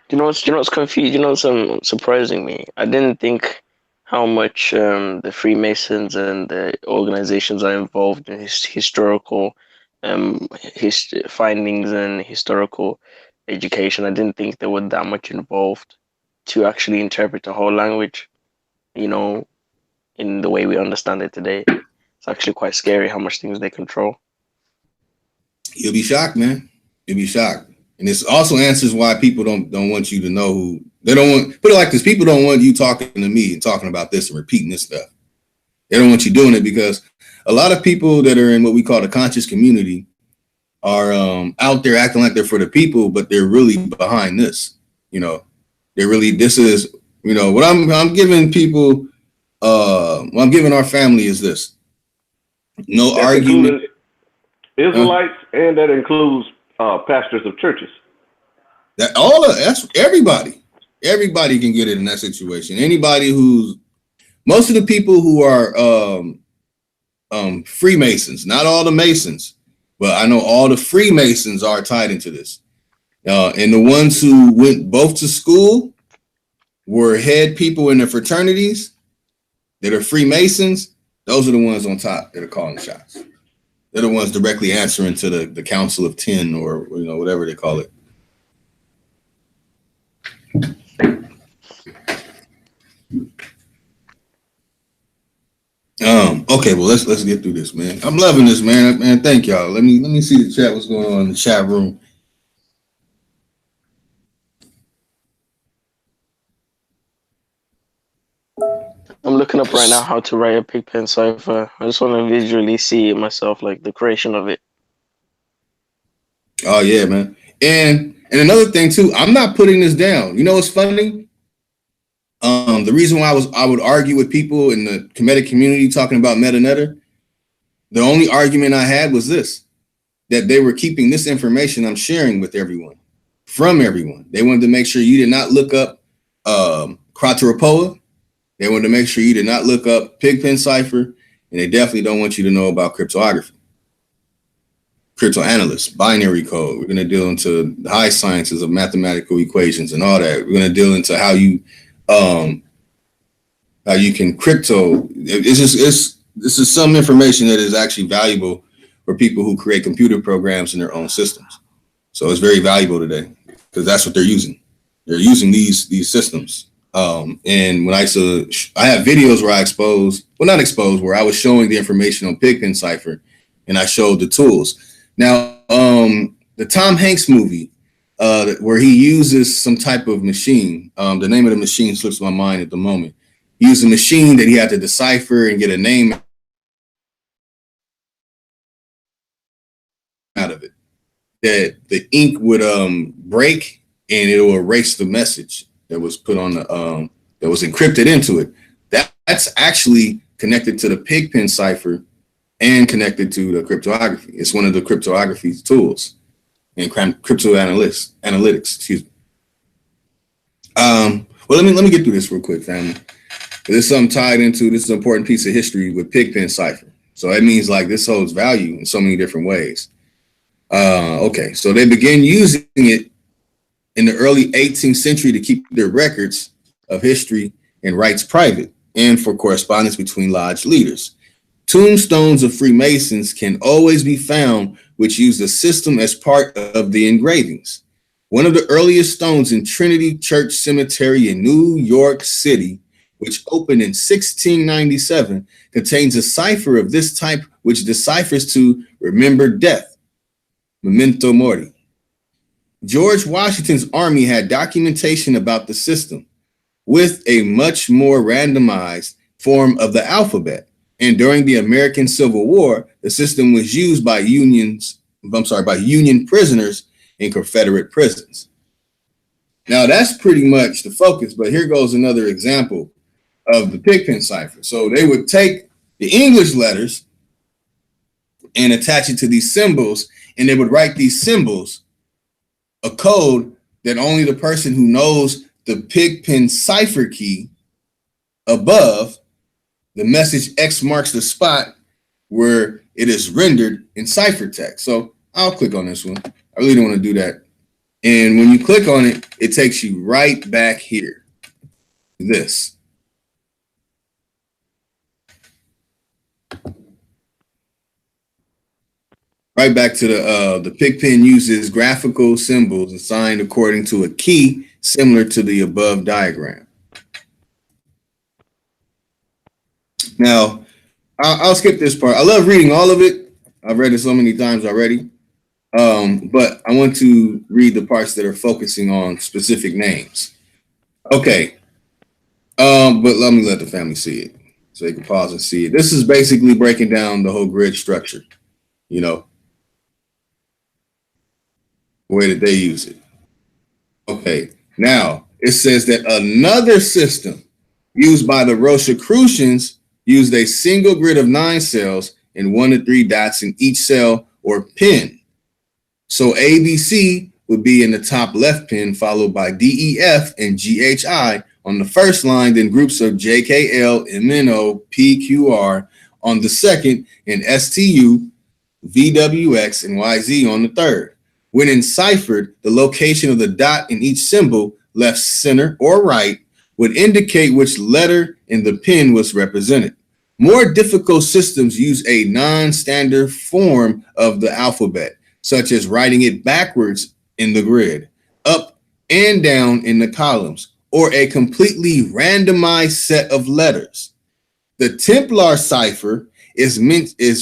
You know what's confused? Some surprising me. I didn't think how much the Freemasons and the organizations are involved in historical findings and historical education. I didn't think they were that much involved to actually interpret the whole language, in the way we understand it today. It's actually quite scary how much things they control. You'll be shocked, man. You'll be shocked. And this also answers why people don't want you to know who they don't want. Put it like this: people don't want you talking to me and talking about this and repeating this stuff. They don't want you doing it because a lot of people that are in what we call the conscious community are out there acting like they're for the people, but they're really behind this. This is what I'm giving people. What I'm giving our family is this: No That's argument. including Israelites, and that includes pastors of churches. That's everybody. Everybody can get it in that situation. Anybody most of the people who are Freemasons, not all the Masons, but I know all the Freemasons are tied into this. And the ones who went both to school were head people in the fraternities that are Freemasons. Those are the ones on top that are calling the shots. They're the ones directly answering to the Council of 10 or whatever they call it. Okay, well let's get through this, man. I'm loving this, man. Man, thank y'all. Let me see the chat. What's going on in the chat room? I'm looking up right now how to write a Pigpen cipher. I just want to visually see it myself, like the creation of it. Oh yeah, man. And another thing too, I'm not putting this down. You know what's funny? The reason why I would argue with people in the Kemetic community talking about metanoia, the only argument I had was this, that they were keeping this information I'm sharing with everyone, from everyone. They wanted to make sure you did not look up Krateropoa. They wanted to make sure you did not look up Pigpen cipher, and they definitely don't want you to know about cryptography, cryptoanalysts, binary code. We're going to deal into the high sciences of mathematical equations and all that. We're going to deal into how you can crypto. This is some information that is actually valuable for people who create computer programs in their own systems. So it's very valuable today because that's what they're using. They're using these systems. And when I have videos where where I was showing the information on Pigpen cipher, and I showed the tools. Now, the Tom Hanks movie, where he uses some type of machine, the name of the machine slips my mind at the moment. He used a machine that he had to decipher and get a name out of it, that the ink would break and it will erase the message that was put on the that was encrypted into it. That's actually connected to the Pigpen cipher and connected to the cryptography. It's one of the cryptography tools and cryptoanalytics. Excuse me. Well, let me get through this real quick, family. There's something tied into this is an important piece of history with Pigpen cipher. So that means like this holds value in so many different ways. Okay, so they began using it in the early 18th century to keep their records of history and rites private and for correspondence between lodge leaders. Tombstones of Freemasons can always be found which use the system as part of the engravings. One of the earliest stones in Trinity Church Cemetery in New York City, which opened in 1697, contains a cipher of this type which deciphers to remember death, memento mori. George Washington's army had documentation about the system with a much more randomized form of the alphabet. And during the American Civil War, the system was used by Union prisoners in Confederate prisons. Now that's pretty much the focus, but here goes another example of the Pigpen cipher. So they would take the English letters and attach it to these symbols, and they would write these symbols, a code that only the person who knows the Pigpen cipher key above the message X marks the spot where it is rendered in ciphertext. So I'll click on this one. I really don't want to do that. And when you click on it, it takes you right back here. This. Right back to the Pigpen uses graphical symbols assigned according to a key similar to the above diagram. Now, I'll skip this part. I love reading all of it. I've read it so many times already. But I want to read the parts that are focusing on specific names. Okay. But let me let the family see it so they can pause and see it. This is basically breaking down the whole grid structure, you know, the way that they use it. Okay. Now, it says that another system used by the Rosicrucians used a single grid of 9 cells and 1 to 3 dots in each cell or pin. So ABC would be in the top left pin, followed by DEF and GHI on the first line, then groups of JKL, MNO, PQR on the second, and STU, VWX, and YZ on the third. When enciphered, the location of the dot in each symbol, left, center, or right, would indicate which letter in the pin was represented. More difficult systems use a non-standard form of the alphabet, such as writing it backwards in the grid, up and down in the columns, or a completely randomized set of letters. The Templar cipher is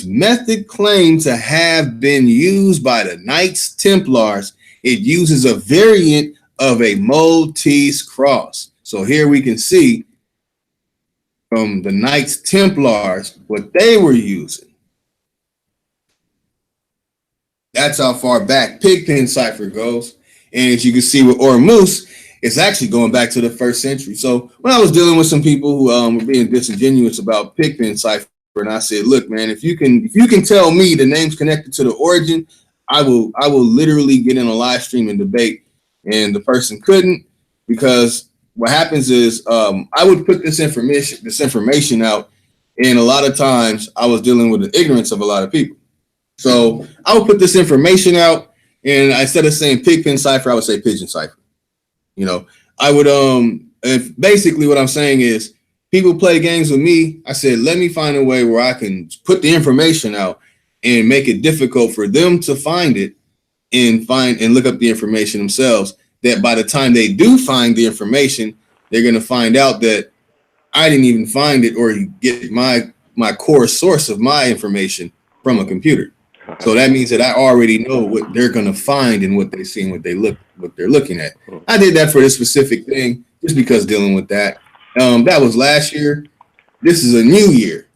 method claimed to have been used by the Knights Templars. It uses a variant of a Maltese cross. So here we can see from the Knights Templars what they were using. That's how far back Pigpen cipher goes. And as you can see with Ormus, it's actually going back to the 1st century. So when I was dealing with some people who were being disingenuous about Pigpen cipher, and I said, look, man, if you can tell me the name's connected to the origin, I will literally get in a live stream and debate. And the person couldn't, because what happens is I would put this information out, and a lot of times I was dealing with the ignorance of a lot of people. So I would put this information out, and instead of saying Pigpen cipher, I would say pigeon cipher. You know, I would if basically what I'm saying is people play games with me. I said, let me find a way where I can put the information out and make it difficult for them to find it and look up the information themselves. That by the time they do find the information, they're going to find out that I didn't even find it or get my core source of my information from a computer. So that means that I already know what they're going to find and what they see and what they're looking at. I did that for this specific thing just because dealing with that. That was last year. This is a new year.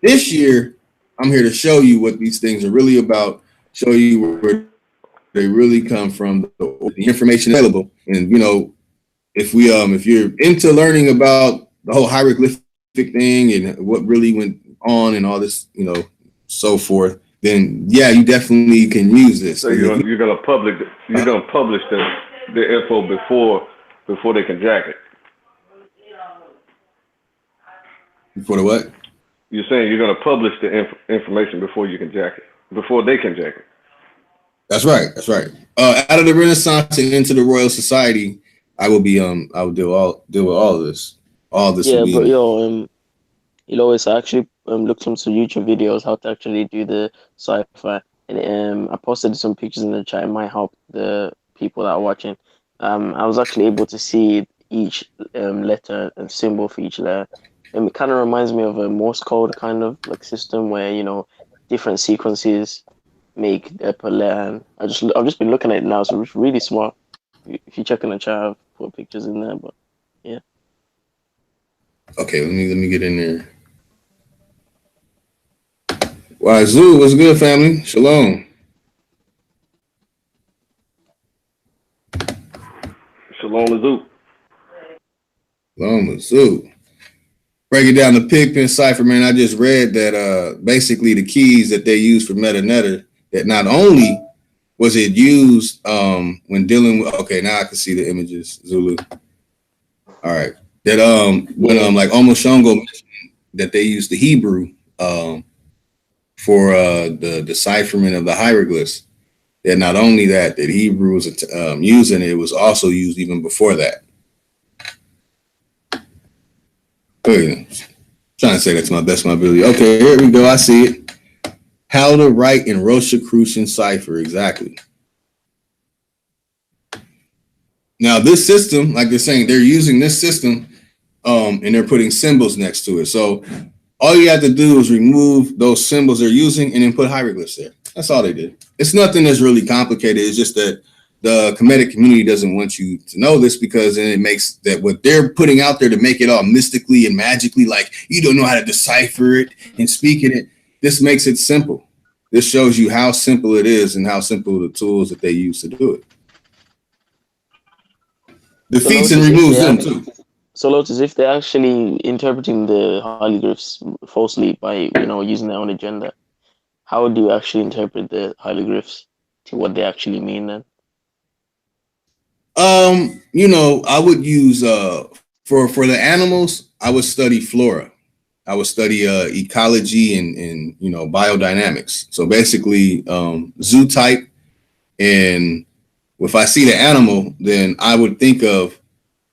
This year, I'm here to show you what these things are really about, show you where they really come from, the information available. And, you know, if you're into learning about the whole hieroglyphic thing and what really went on and all this, you know, so forth, then yeah, you definitely can use this. So you're gonna publish the info before they can jack it. Before the what? You're saying you're gonna publish the information before you can jack it, before they can jack it. That's right. That's right. Out of the Renaissance and into the Royal Society, I will deal with all of this. All this. Yeah, but Lois, I actually looked into YouTube videos how to actually do the cipher, and I posted some pictures in the chat. It might help the people that are watching. I was actually able to see each letter and symbol for each letter, and it kind of reminds me of a Morse code kind of like system where, you know, different sequences make per letter. I've just been looking at it now, so it's really smart. If you check in the chat, I've put pictures in there, but yeah. Okay, let me get in there. Wazoo, what's good, family? Shalom. Shalom Azoo. Shalom Azoo. Break it down to Pigpen cipher, man. I just read that basically the keys that they use for metadata, that not only was it used when dealing with, okay, now I can see the images, Zulu. All right. That when like Almost Shongo mentioned that they used the Hebrew for the decipherment of the hieroglyphs. That not only that Hebrew was using it was also used even before that. Okay. Trying to say that's my best my ability. Okay, here we go. I see it. How to write in Rosicrucian cipher, exactly. Now this system, like they're saying, they're using this system and they're putting symbols next to it. So all you have to do is remove those symbols they're using and then put hieroglyphs there. That's all they did. It's nothing that's really complicated. It's just that the Kemetic community doesn't want you to know this, because then it makes that what they're putting out there to make it all mystically and magically, like you don't know how to decipher it and speak it. This makes it simple. This shows you how simple it is and how simple the tools that they use to do it. Defeats and removes them too. So Lotus, if they're actually interpreting the hieroglyphs falsely by, you know, using their own agenda, how do you actually interpret the hieroglyphs to what they actually mean then? I would use for the animals, I would study flora. I would study ecology and biodynamics. So basically zoo type, and if I see the animal, then I would think of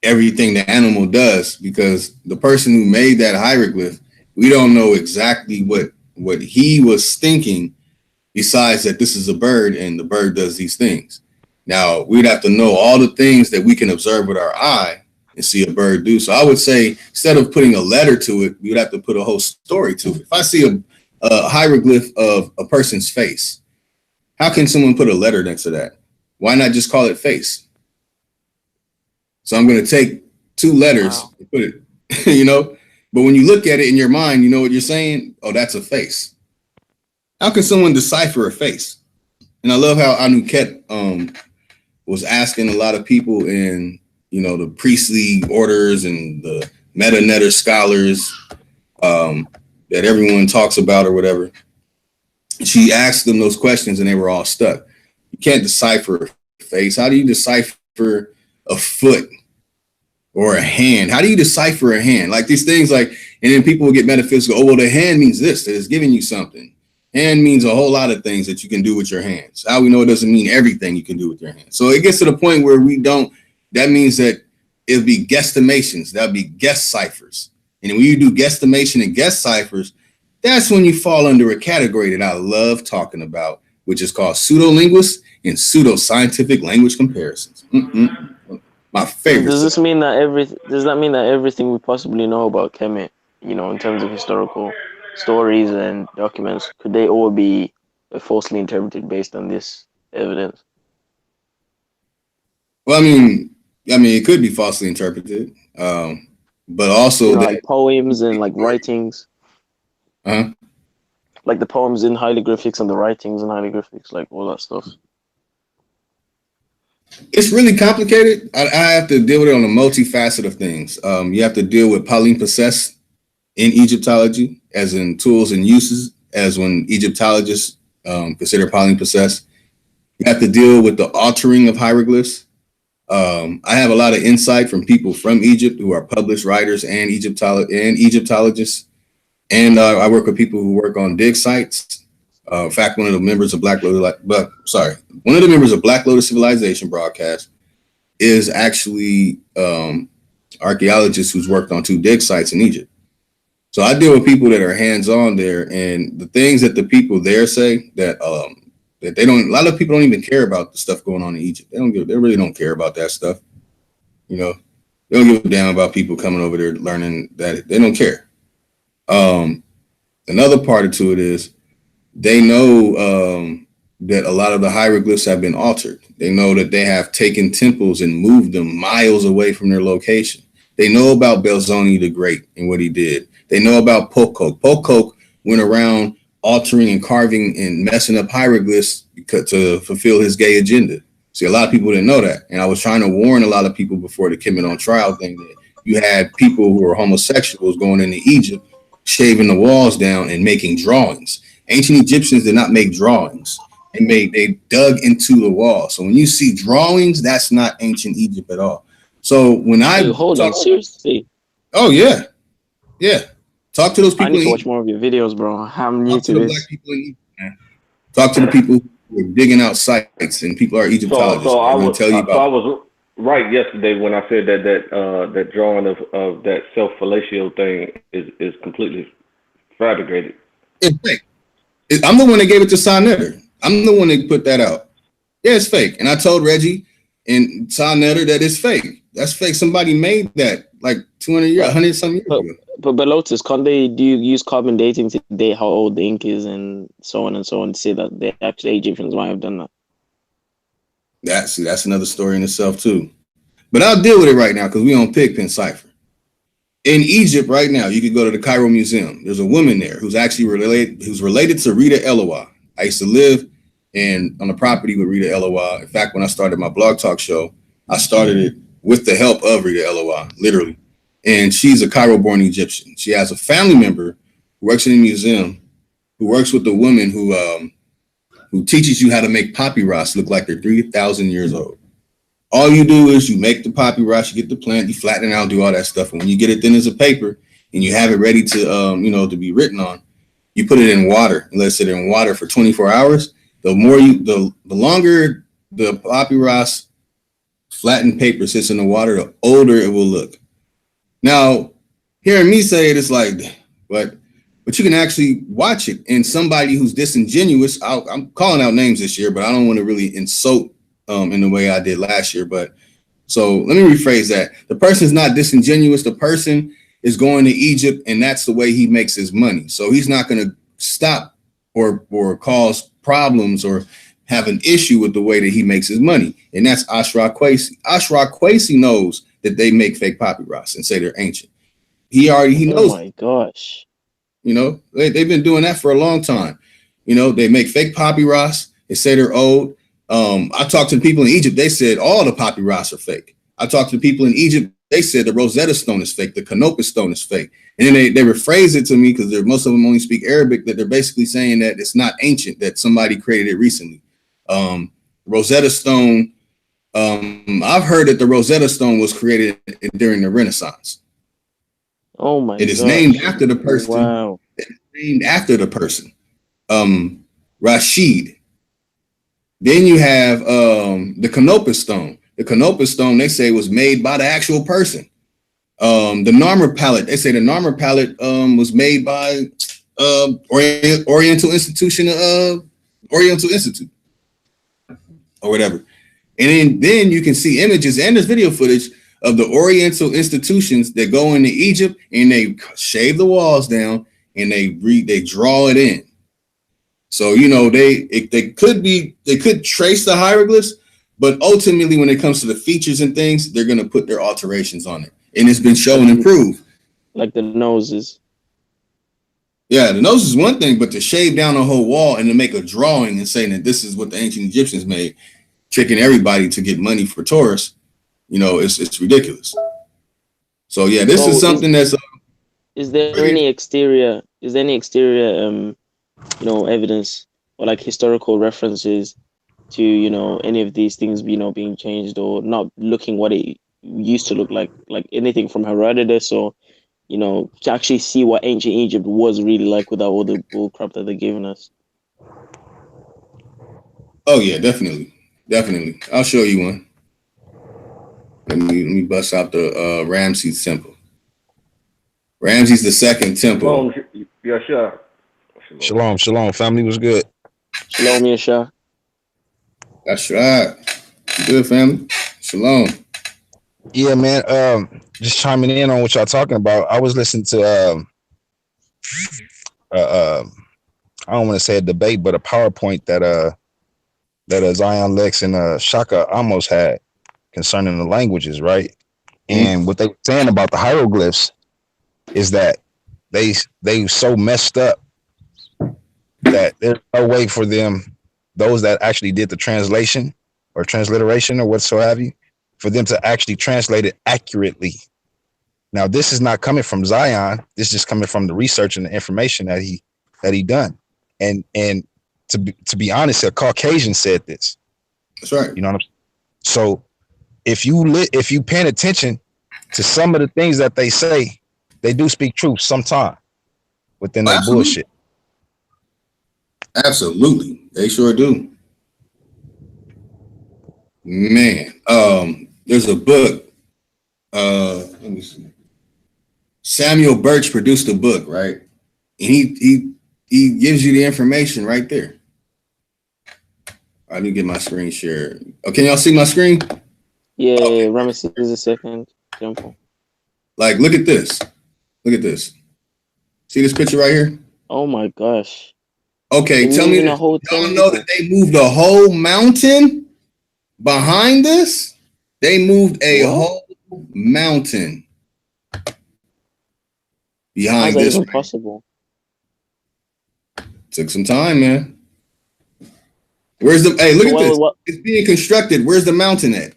everything the animal does, because the person who made that hieroglyph, we don't know exactly what he was thinking, besides that this is a bird and the bird does these things. Now, we'd have to know all the things that we can observe with our eye and see a bird do. So I would say, instead of putting a letter to it, we would have to put a whole story to it. If I see a hieroglyph of a person's face, how can someone put a letter next to that? Why not just call it face? So I'm going to take two letters and put it, but when you look at it in your mind, you know what you're saying? Oh, that's a face. How can someone decipher a face? And I love how Anuket was asking a lot of people in, the priestly orders and the meta-netter scholars that everyone talks about or whatever. She asked them those questions and they were all stuck. You can't decipher a face. How do you decipher a foot or a hand? How do you decipher a hand? Like these things, and then people will get metaphysical. Oh, well, the hand means this, that it's giving you something. Hand means a whole lot of things that you can do with your hands. How we know it doesn't mean everything you can do with your hands. So it gets to the point where that means that it'll be guesstimations. That'll be guess ciphers. And when you do guesstimation and guess ciphers, that's when you fall under a category that I love talking about, which is called pseudolinguists and pseudoscientific language comparisons. My favorite. Does that mean that everything we possibly know about Kemet, in terms of historical stories and documents, could they all be falsely interpreted based on this evidence? Well, I mean, it could be falsely interpreted, but also like poems and like writings. Like the poems in hieroglyphics and the writings in hieroglyphics, like all that stuff. It's really complicated. I have to deal with it on a multifaceted of things. You have to deal with palimpsest in Egyptology, as in tools and uses, as when Egyptologists consider palimpsest. You have to deal with the altering of hieroglyphs. I have a lot of insight from people from Egypt who are published writers and Egyptologists. And I work with people who work on dig sites. In fact, one of the members of Black Lotus Civilization broadcast is actually archaeologist who's worked on 2 dig sites in Egypt. So I deal with people that are hands-on there, and the things that the people there say that they don't. A lot of people don't even care about the stuff going on in Egypt. They really don't care about that stuff. They don't give a damn about people coming over there learning that. They don't care. Another part to it is they know that a lot of the hieroglyphs have been altered. They know that they have taken temples and moved them miles away from their location. They know about Belzoni the Great and what he did. They know about Pocock. Pocock went around altering and carving and messing up hieroglyphs to fulfill his gay agenda. See, a lot of people didn't know that. And I was trying to warn a lot of people before the Kemet on trial thing that you had people who were homosexuals going into Egypt, shaving the walls down and making drawings. Ancient Egyptians did not make drawings. They dug into the wall. So when you see drawings, that's not ancient Egypt at all. So when hold on, seriously? Oh yeah. Talk to those people. I need to watch more of your videos, bro. I'm new to this. Black people in Egypt, man. Talk to the people who are digging out sites, and people are Egyptologists. So I was right yesterday when I said that drawing of that self-fellatio thing is completely fabricated. It's fake. I'm the one that gave it to Sonetter. I'm the one that put that out. Yeah, it's fake. And I told Reggie and Sonetter that it's fake. That's fake. Somebody made that like 200 years, 100 some years ago. But Lotus, do you use carbon dating to date how old the ink is and so on to say that the actual Egyptians might have done that? That's another story in itself too. But I'll deal with it right now because we on Pigpen Cipher. In Egypt right now, you could go to the Cairo Museum. There's a woman there who's actually related to Rita Eloah. I used to live on the property with Rita Eloah. In fact, when I started my blog talk show, I started it with the help of Rita Eloah, literally. And she's a Cairo-born Egyptian. She has a family member who works in the museum who works with a woman who teaches you how to make papyrus look like they're 3,000 years old. All you do is you make the papyrus, you get the plant, you flatten it out, do all that stuff. And when you get it thin as a paper and you have it ready to, to be written on, you put it in water and let it sit in water for 24 hours. The longer the papyrus flattened paper sits in the water, the older it will look. Now, hearing me say it, it's like, but you can actually watch it. And somebody who's disingenuous, I'm calling out names this year, but I don't want to really insult in the way I did last year. But so let me rephrase that. The person is not disingenuous. The person is going to Egypt, and that's the way he makes his money. So he's not going to stop or cause problems or have an issue with the way that he makes his money. And that's Ashraf Kwesi. Ashraf Kwesi knows that they make fake papyrus and say they're ancient. He knows. Oh my gosh. They've been doing that for a long time. They make fake papyrus. They say they're old. I talked to people in Egypt. They said all the papyrus are fake. I talked to people in Egypt. They said the Rosetta Stone is fake. The Canopus Stone is fake. And then they rephrase it to me because most of them only speak Arabic, that they're basically saying that it's not ancient, that somebody created it recently. Rosetta Stone. I've heard that the Rosetta Stone was created during the Renaissance. Oh my! It is named after the person. Wow! It's named after the person. Rashid. Then you have the Canopus Stone. The Canopus Stone, they say, was made by the actual person. The Narmer palette, they say the Narmer palette was made by Oriental Institute or whatever. And then you can see images and there's video footage of the Oriental institutions that go into Egypt and they shave the walls down and they draw it in. So, they could trace the hieroglyphs, but ultimately when it comes to the features and things, they're going to put their alterations on it. And it's been shown and proved. Like the noses. Yeah, the nose is one thing, but to shave down a whole wall and to make a drawing and saying that this is what the ancient Egyptians made, tricking everybody to get money for tourists, it's ridiculous. So yeah, this is something that's. Is there any exterior? Evidence or like historical references to any of these things being changed or not looking what it used to look like anything from Herodotus or to actually see what ancient Egypt was really like without all the bull crap that they're giving us? Oh yeah, definitely. I'll show you one. Let me bust out the Ramses temple. Ramses II temple. Yeah, sure. Shalom. Family was good. Shalom, Yasha. That's right. Good, family. Shalom. Yeah, man. Just chiming in on what y'all talking about. I was listening to I don't want to say a debate, but a PowerPoint that Zion Lex and Shaka almost had concerning the languages, right? And what they were saying about the hieroglyphs is that they so messed up that there's no way for them, those that actually did the translation or transliteration or whatsoever, for them to actually translate it accurately. Now, this is not coming from Zion. This is just coming from the research and the information that he done. And to be honest, a Caucasian said this. That's right. You know what I'm saying? So if you paying attention to some of the things that they say, they do speak truth sometime within their bullshit. Absolutely. They sure do. Man, there's a book. Let me see. Samuel Birch produced a book, right? And he gives you the information right there. I need to get my screen shared. Oh, can y'all see my screen? Yeah, okay. Ramesses II temple. Like, look at this. See this picture right here? Oh my gosh. Okay, tell me, y'all know that they moved a whole mountain behind this? They moved a whole mountain behind this. How's that even possible? Took some time, man. Where's the, hey, look at this. It's being constructed. Where's the mountain at?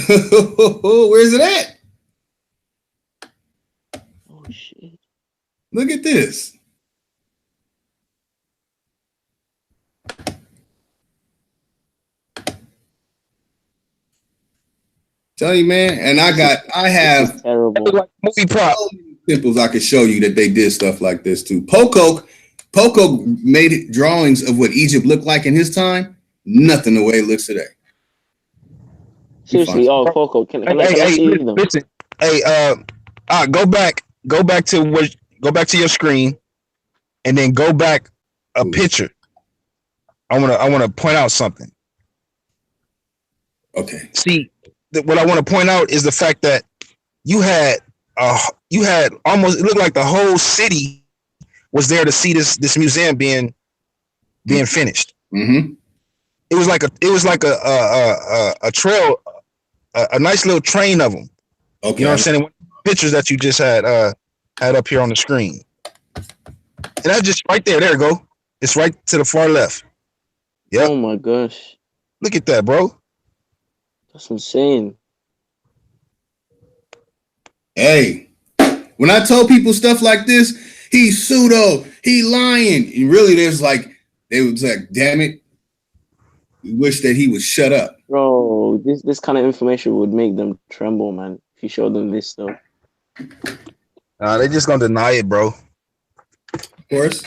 Where's it at? Oh shit. Look at this. Tell you, man, and I have terrible movie prop. so many temples I could show you that they did stuff like this too. Pocock made drawings of what Egypt looked like in his time. Nothing the way it looks today. seriously. Oh, Coco, can I see them? Listen, hey, go back to your screen, and then go back a picture. I want to point out something. Okay. See, what I want to point out is the fact that you had almost, it looked like the whole city was there to see this museum being finished. Mm-hmm. It was like a trail, a nice little train of them. Okay. You know what I'm saying? Pictures that you just had up here on the screen, and that's just right there. There you go. It's right to the far left. Yep. Oh my gosh, Look at that, bro. that's insane. Hey, when I told people stuff like this, he's pseudo, he lying. And really, they was like, damn it. We wish that he would shut up. Bro, this kind of information would make them tremble, man. If you show them this stuff. They just gonna deny it, bro. Of course.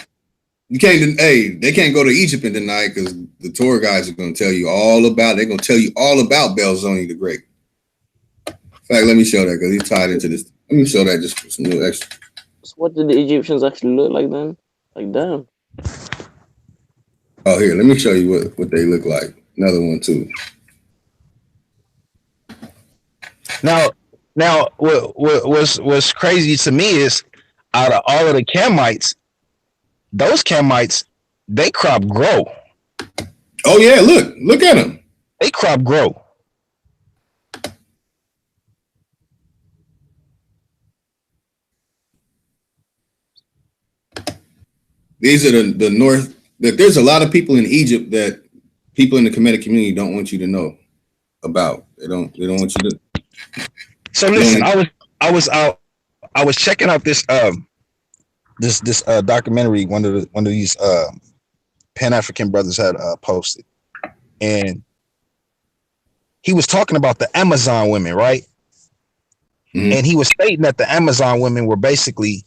They can't go to Egypt and deny it because the tour guys are going to tell you all about, they're going to tell you all about Belzoni the Great. In fact, let me show that because he's tied into this. Let me show that just for some little extra. So what did the Egyptians actually look like then? Like, damn. Oh, here, let me show you what they look like. Another one too. Now, what's crazy to me is out of all of the Kamites, those Kamites, they crop grow. Oh yeah, look at them. They crop grow. These are the North. There's a lot of people in Egypt that people in the Kemetic community don't want you to know about. They don't want you to. So listen, I was checking out this documentary one of these Pan-African brothers had posted, and he was talking about the Amazon women, right? Mm-hmm. And he was stating that the Amazon women were basically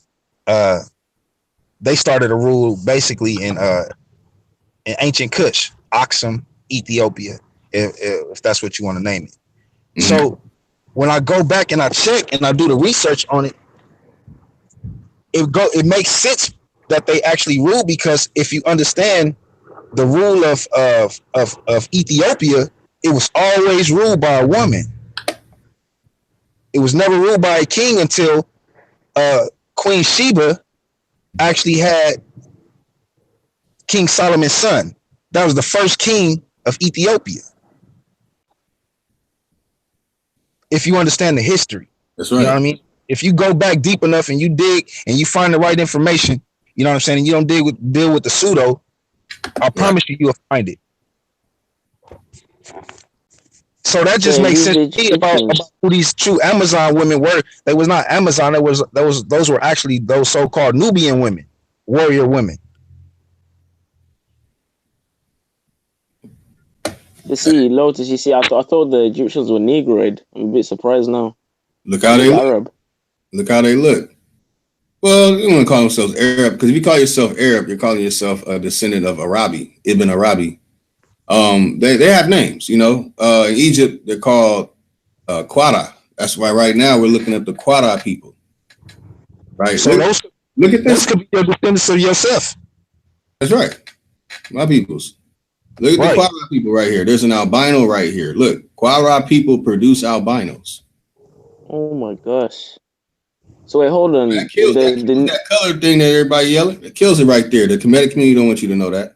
they started a rule basically in ancient Kush, Aksum, Ethiopia, if that's what you want to name it. Mm-hmm. So when I go back and I check and I do the research on it, it makes sense that they actually rule, because if you understand the rule of Ethiopia, it was always ruled by a woman. It was never ruled by a king until Queen Sheba actually had King Solomon's son. That was the first king of Ethiopia. If you understand the history. That's right. You know what I mean? If you go back deep enough and you dig and you find the right information, you know what I'm saying, and you don't deal with the pseudo, I promise you'll find it. So that just makes sense to me about who these true Amazon women were. They was not Amazon. Those were actually those so-called Nubian women, warrior women. You see, Lotus, I thought the Egyptians were Negroid. I'm a bit surprised now. Look how they look. Look how they look. Well, you want to call themselves Arab, because if you call yourself Arab, you're calling yourself a descendant of Ibn Arabi. They have names, you know. In Egypt, they're called Quara. That's why right now we're looking at the Quara people. Right. So look at this. Those could be your descendants of yourself. That's right. My peoples. Look at the Quara people right here. There's an albino right here. Look, Quara people produce albinos. Oh my gosh. So wait, hold on. That kills that color thing that everybody yelling. It kills it right there. The Kemetic community don't want you to know that.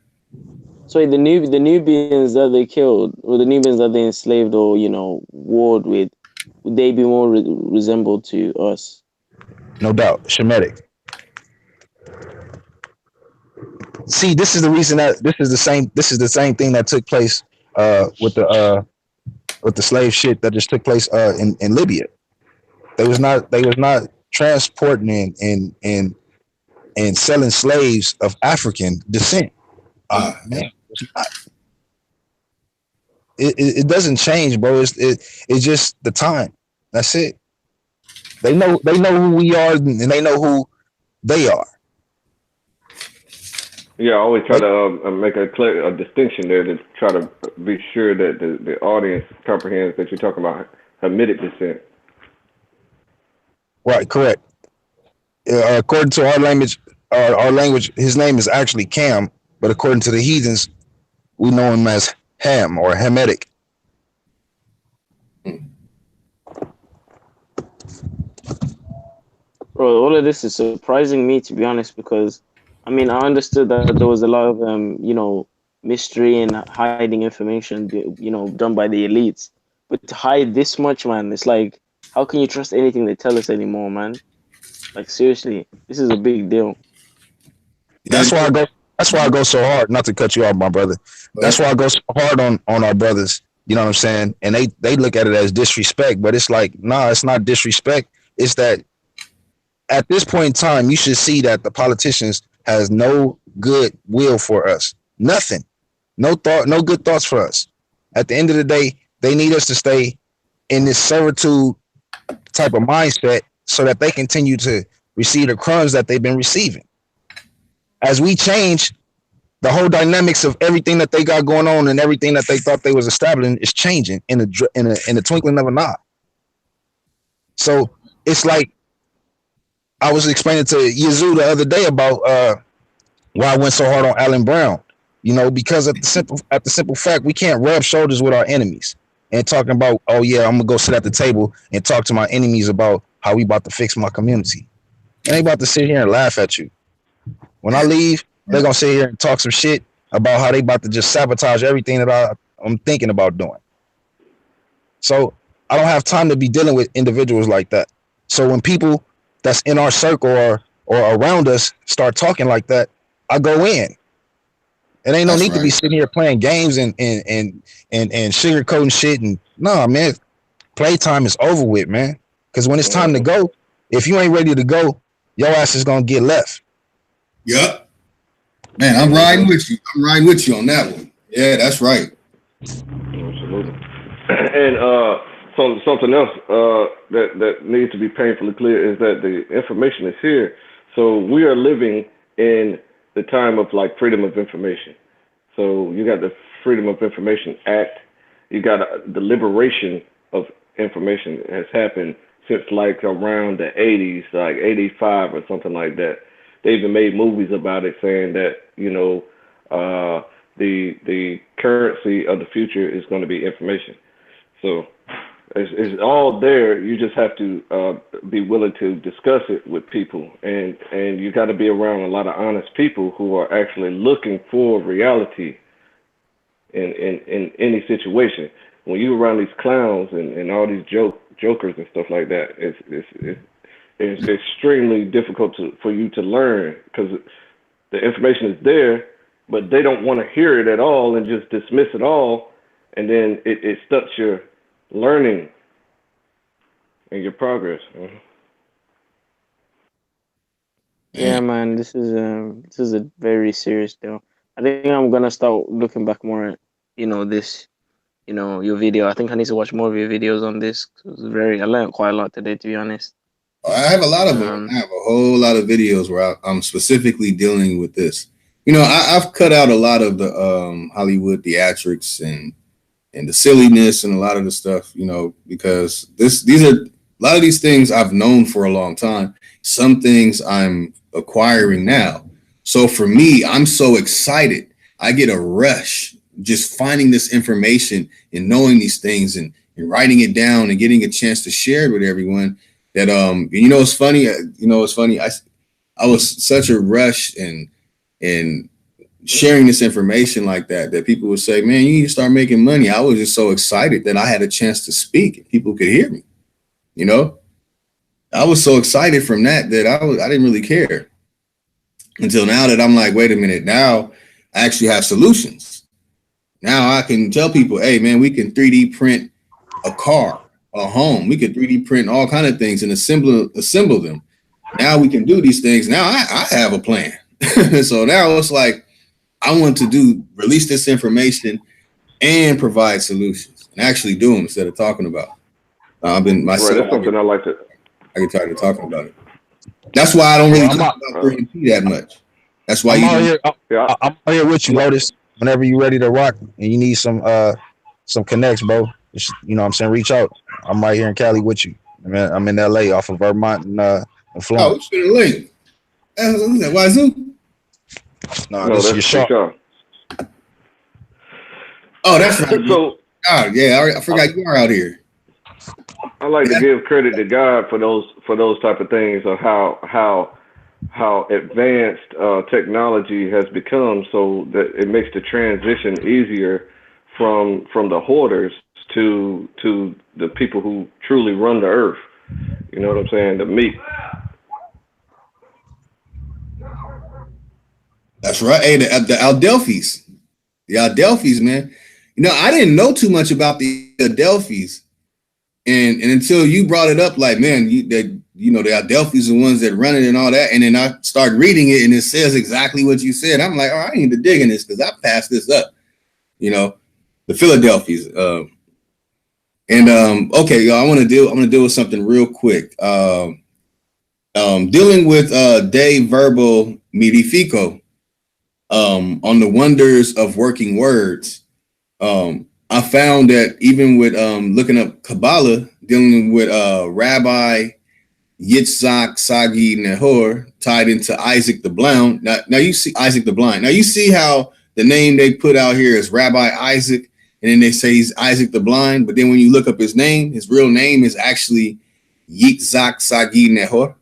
So the Nubians that they killed, or the Nubians that they enslaved or, warred with, would they be more resembled to us? No doubt. Shemitic. See, this is the reason that this is the same thing that took place with the slave shit that just took place in Libya. They was not transporting and and selling slaves of African descent. Man, it doesn't change, bro. It's just the time. That's it. They know who we are, and they know who they are. Yeah, I always try to make a distinction there to try to be sure that the audience comprehends that you're talking about Hermetic descent. Right, correct. According to our language, his name is actually Cam, but according to the heathens, we know him as Ham or Hermetic. Bro, all of this is surprising me, to be honest, because I mean, I understood that there was a lot of mystery and hiding information, done by the elites. But to hide this much, man, it's like, how can you trust anything they tell us anymore, man? Like, seriously, this is a big deal. That's why I go so hard. Not to cut you off, my brother. That's why I go so hard on our brothers. You know what I'm saying? And they look at it as disrespect, but it's like, nah, it's not disrespect. It's that at this point in time, you should see that the politicians has no good will for us. Nothing. No thought, no good thoughts for us. At the end of the day, they need us to stay in this servitude type of mindset so that they continue to receive the crumbs that they've been receiving. As we change, the whole dynamics of everything that they got going on and everything that they thought they was establishing is changing in a twinkling of an eye. So it's like I was explaining to Yazoo the other day about why I went so hard on Alan Brown. Because at the simple fact, we can't rub shoulders with our enemies and talking about, oh yeah, I'm gonna go sit at the table and talk to my enemies about how we about to fix my community. And they about to sit here and laugh at you. When I leave, they're gonna sit here and talk some shit about how they about to just sabotage everything that I'm thinking about doing. So I don't have time to be dealing with individuals like that. So when people that's in our circle or around us start talking like that, I go in. It ain't no need to be sitting here playing games and sugarcoating shit. And nah, man, playtime is over with, man. Because when it's time to go, if you ain't ready to go, your ass is gonna get left. Yep. Man, I'm riding with you. I'm riding with you on that one. Yeah, that's right. Absolutely. And something else that needs to be painfully clear is that the information is here. So we are living in the time of like freedom of information. So you got the Freedom of Information Act. You got the liberation of information has happened since like around the 80s, like 85 or something like that. They even made movies about it saying that, the currency of the future is going to be information. So it's all there. You just have to be willing to discuss it with people, and you got to be around a lot of honest people who are actually looking for reality in any situation. When you're around these clowns and all these jokers and stuff like that, it's extremely difficult for you to learn because the information is there, but they don't want to hear it at all and just dismiss it all, and then it stunts your learning and your progress. Yeah, man, this is a very serious deal. I think I'm gonna start looking back more at this, your video. I think I need to watch more of your videos on this. I learned quite a lot today, to be honest. I have a lot of them. I have a whole lot of videos where I'm specifically dealing with this. I've cut out a lot of the Hollywood theatrics and the silliness and a lot of the stuff, because these are a lot of these things I've known for a long time. Some things I'm acquiring now. So for me, I'm so excited. I get a rush just finding this information and knowing these things and writing it down and getting a chance to share it with everyone. That it's funny. It's funny. I was such a rush and sharing this information like that people would say, man, you need to start making money. I was just so excited that I had a chance to speak and people could hear me. I was so excited from that I didn't really care until now that I'm like, wait a minute. Now I actually have solutions. Now I can tell people, hey man, we can 3D print a car, a home. We could 3D print all kind of things and assemble them. Now we can do these things. Now I have a plan. So now it's like I want to release this information and provide solutions and actually do them instead of talking about. I've been myself. Right, that's something I like to. I get tired of talking about it. That's why I don't really talk about 3MP that much. That's why I'm here with you, Lotus. Whenever you're ready to rock and you need some connects, bro. You know what I'm saying? Reach out. I'm right here in Cali with you. I'm in LA off of Vermont and Florence. Oh, it's been a link. Wazoo? No, this is your show. Oh, that's right. So, I forgot you are out here. I like to give credit to God for those type of things, of how advanced technology has become, so that it makes the transition easier from the hoarders to the people who truly run the earth. You know what I'm saying? The meat. That's right. Hey, the Adelphis. The Adelphis, man. You know, I didn't know too much about the Adelphis. And until you brought it up, like, man, the Adelphis are the ones that run it and all that. And then I started reading it and it says exactly what you said. I'm like, I need to dig in this because I passed this up. You know, the Philadelphians. Okay, y'all, I'm gonna deal with something real quick. Dealing with De Verbo Mirifico on the wonders of working words. I found that even with looking up Qabala, dealing with Rabbi Yitzhak Sagi Nahor, tied into Isaac the Blind. Now you see Isaac the Blind. Now you see how the name they put out here is Rabbi Isaac, and then they say he's Isaac the Blind. But then when you look up his name, his real name is actually Yitzhak Sagi Nahor.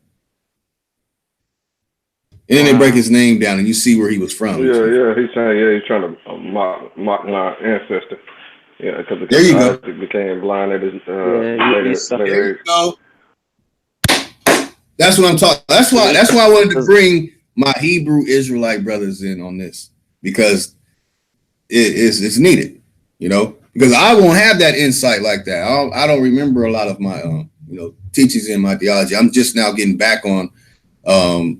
And then they break his name down, and you see where he was from. Yeah, he's saying, he's trying to mock my ancestor. Yeah, because there you go. Isaac became blind at his later age. That's what I'm talking. That's why I wanted to bring my Hebrew Israelite brothers in on this, because it's needed, you know, because I won't have that insight like that. I don't remember a lot of my teachings in my theology. I'm just now getting back on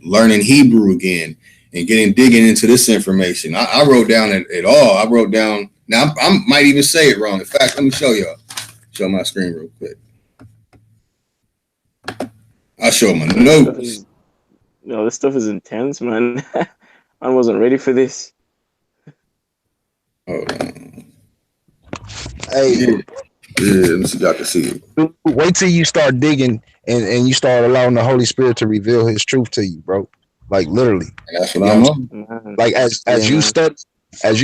learning Hebrew again and digging into this information. I wrote down it all. I wrote down. Now I might even say it wrong. In fact, let me show y'all. Show my screen real quick. I'll show my notes. No, this stuff is intense, man. I wasn't ready for this. Hold on. Hey, let me see if y'all can see it. Wait till you start digging and you start allowing the Holy Spirit to reveal His truth to you, bro. Like literally. That's what I'm on. Like as you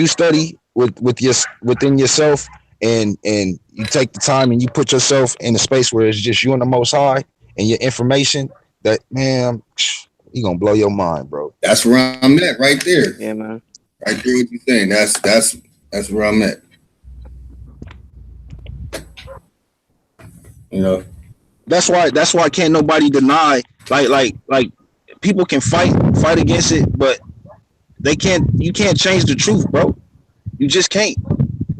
study within yourself, and you take the time and you put yourself in a space where it's just you and the Most High and your information, that, man, you gonna blow your mind, bro. That's where I'm at, right there. Yeah, man. Right there, what you saying? That's where I'm at. You know. That's why can't nobody deny, like people can fight against it, but you can't change the truth, bro. You just can't.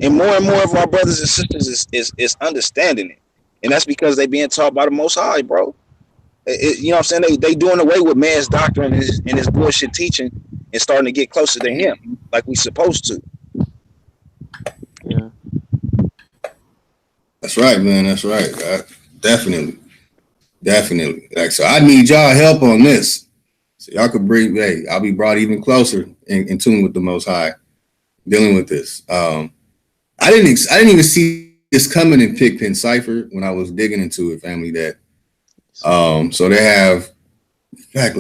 And more of our brothers and sisters is understanding it. And that's because they being taught by the Most High, bro. You know what I'm saying? They doing away with man's doctrine and his bullshit teaching and starting to get closer to him like we supposed to. Yeah. That's right, man. That's right. Definitely. Like, so I need y'all help on this. So y'all could I'll be brought even closer in tune with the Most High, dealing with this. I didn't even see this coming in Pigpen Cipher when I was digging into it, family. That so they have. In fact,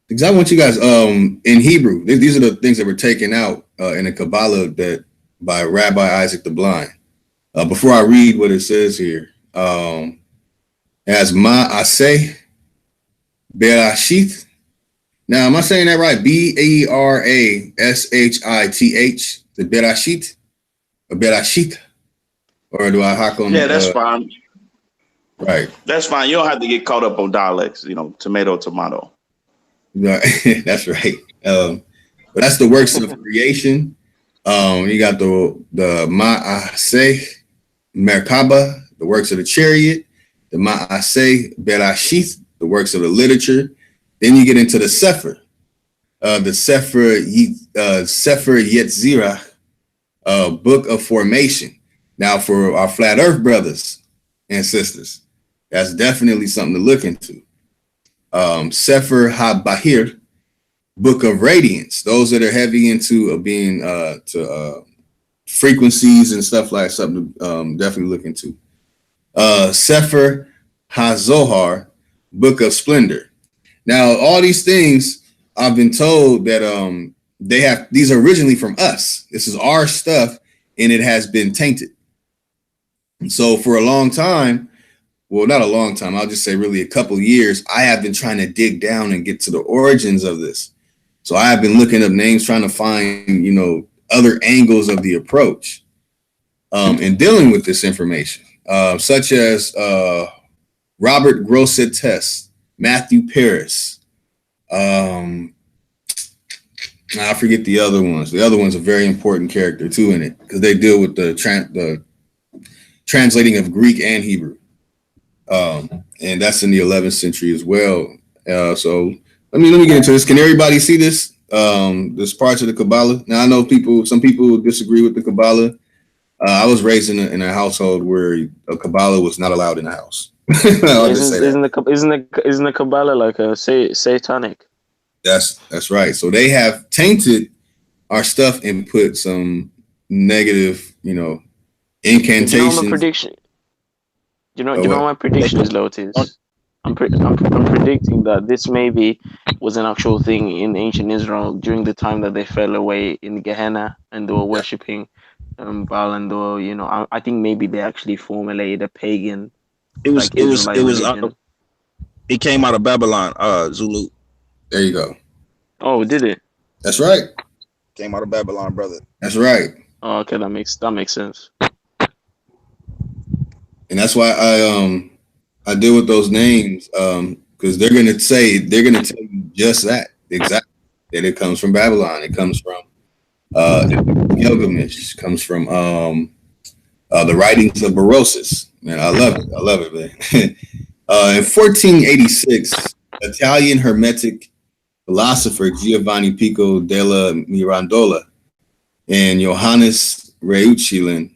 because I want you guys in Hebrew. These are the things that were taken out in the Qabala that by Rabbi Isaac the Blind. Before I read what it says here, as Ma'aseh Berashith. Now, am I saying that right? Berashith, the Berashith, or Berashith, or do I hack on? Yeah, that's fine. Right. That's fine. You don't have to get caught up on dialects. You know, tomato. Right. That's right. But that's the works of creation. You got the Ma'aseh Merkaba, the works of the chariot, the Ma'aseh Berashith, the works of the literature. Then you get into the Cipher, Cipher Yetzirah, Book of Formation. Now, for our flat Earth brothers and sisters, that's definitely something to look into. Cipher HaBahir, Book of Radiance. Those that are heavy into being frequencies and stuff like something to definitely look into. Cipher HaZohar, Book of Splendor. Now, all these things I've been told that these are originally from us. This is our stuff, and it has been tainted. And so for a long time, well, not a long time, I'll just say really a couple years, I have been trying to dig down and get to the origins of this. So I have been looking up names, trying to find, other angles of the approach in dealing with this information, such as Robert Grosseteste, Matthew Paris. I forget the other ones. The other one's a very important character too in it, because they deal with the translating of Greek and Hebrew. And that's in the 11th century as well. So let me get into this. Can everybody see this? This parts of the Qabala. Now I know some people disagree with the Qabala. I was raised in a household where a Qabala was not allowed in the house. Isn't the Qabala like a satanic? That's right. So they have tainted our stuff and put some negative, incantations. You know my prediction. You know my prediction is, Lotus. I'm predicting that this maybe was an actual thing in ancient Israel during the time that they fell away in Gehenna and they were worshipping Baal, and they were, I think maybe they actually formulated a pagan. It came out of Babylon, Zulu. There you go. Oh, did it? That's right. Came out of Babylon, brother. That's right. Oh, okay, that makes sense. And that's why I deal with those names, because they're gonna tell you just that, exactly, that it comes from Babylon. It comes from Gilgamesh. It comes from the writings of Berosus. Man, I love it, man. In 1486, Italian Hermetic philosopher Giovanni Pico della Mirandola and Johannes Reuchlin,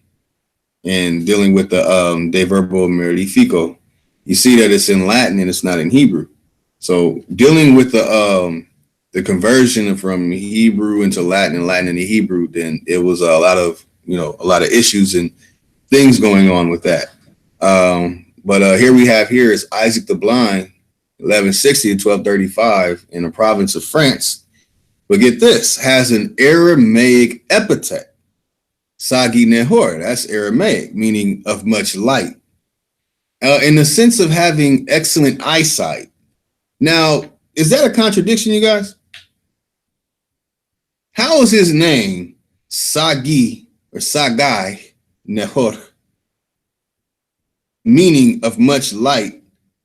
and dealing with the De Verbo Mirifico, you see that it's in Latin and it's not in Hebrew. So dealing with the conversion from Hebrew into Latin and Latin into Hebrew, then it was a lot of issues and things going on with that. But here is Isaac the Blind, 1160 to 1235 in the province of France. But get this, has an Aramaic epithet. Sagi Nehor, that's Aramaic, meaning of much light. In the sense of having excellent eyesight. Now, is that a contradiction, you guys? How is his name Sagi or Sagai Nehor, meaning of much light,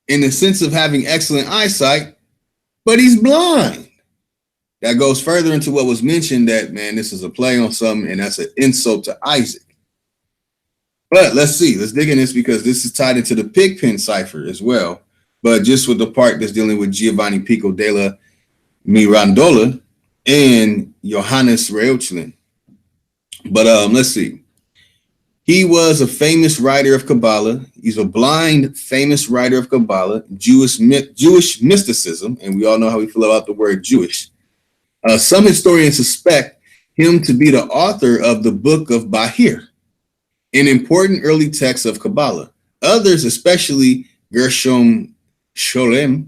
in the sense of having excellent eyesight, but he's blind? That goes further into what was mentioned, that, man, this is a play on something, and that's an insult to Isaac. But let's dig in this, because this is tied into the Pigpen cipher as well, but just with the part that's dealing with Giovanni Pico della Mirandola and Johannes Reuchlin. But let's see. He was a famous writer of Qabala. He's a blind, famous writer of Qabala, Jewish mysticism, and we all know how we feel about the word Jewish. Some historians suspect him to be the author of the Book of Bahir, an important early text of Qabala. Others, especially Gershom Scholem,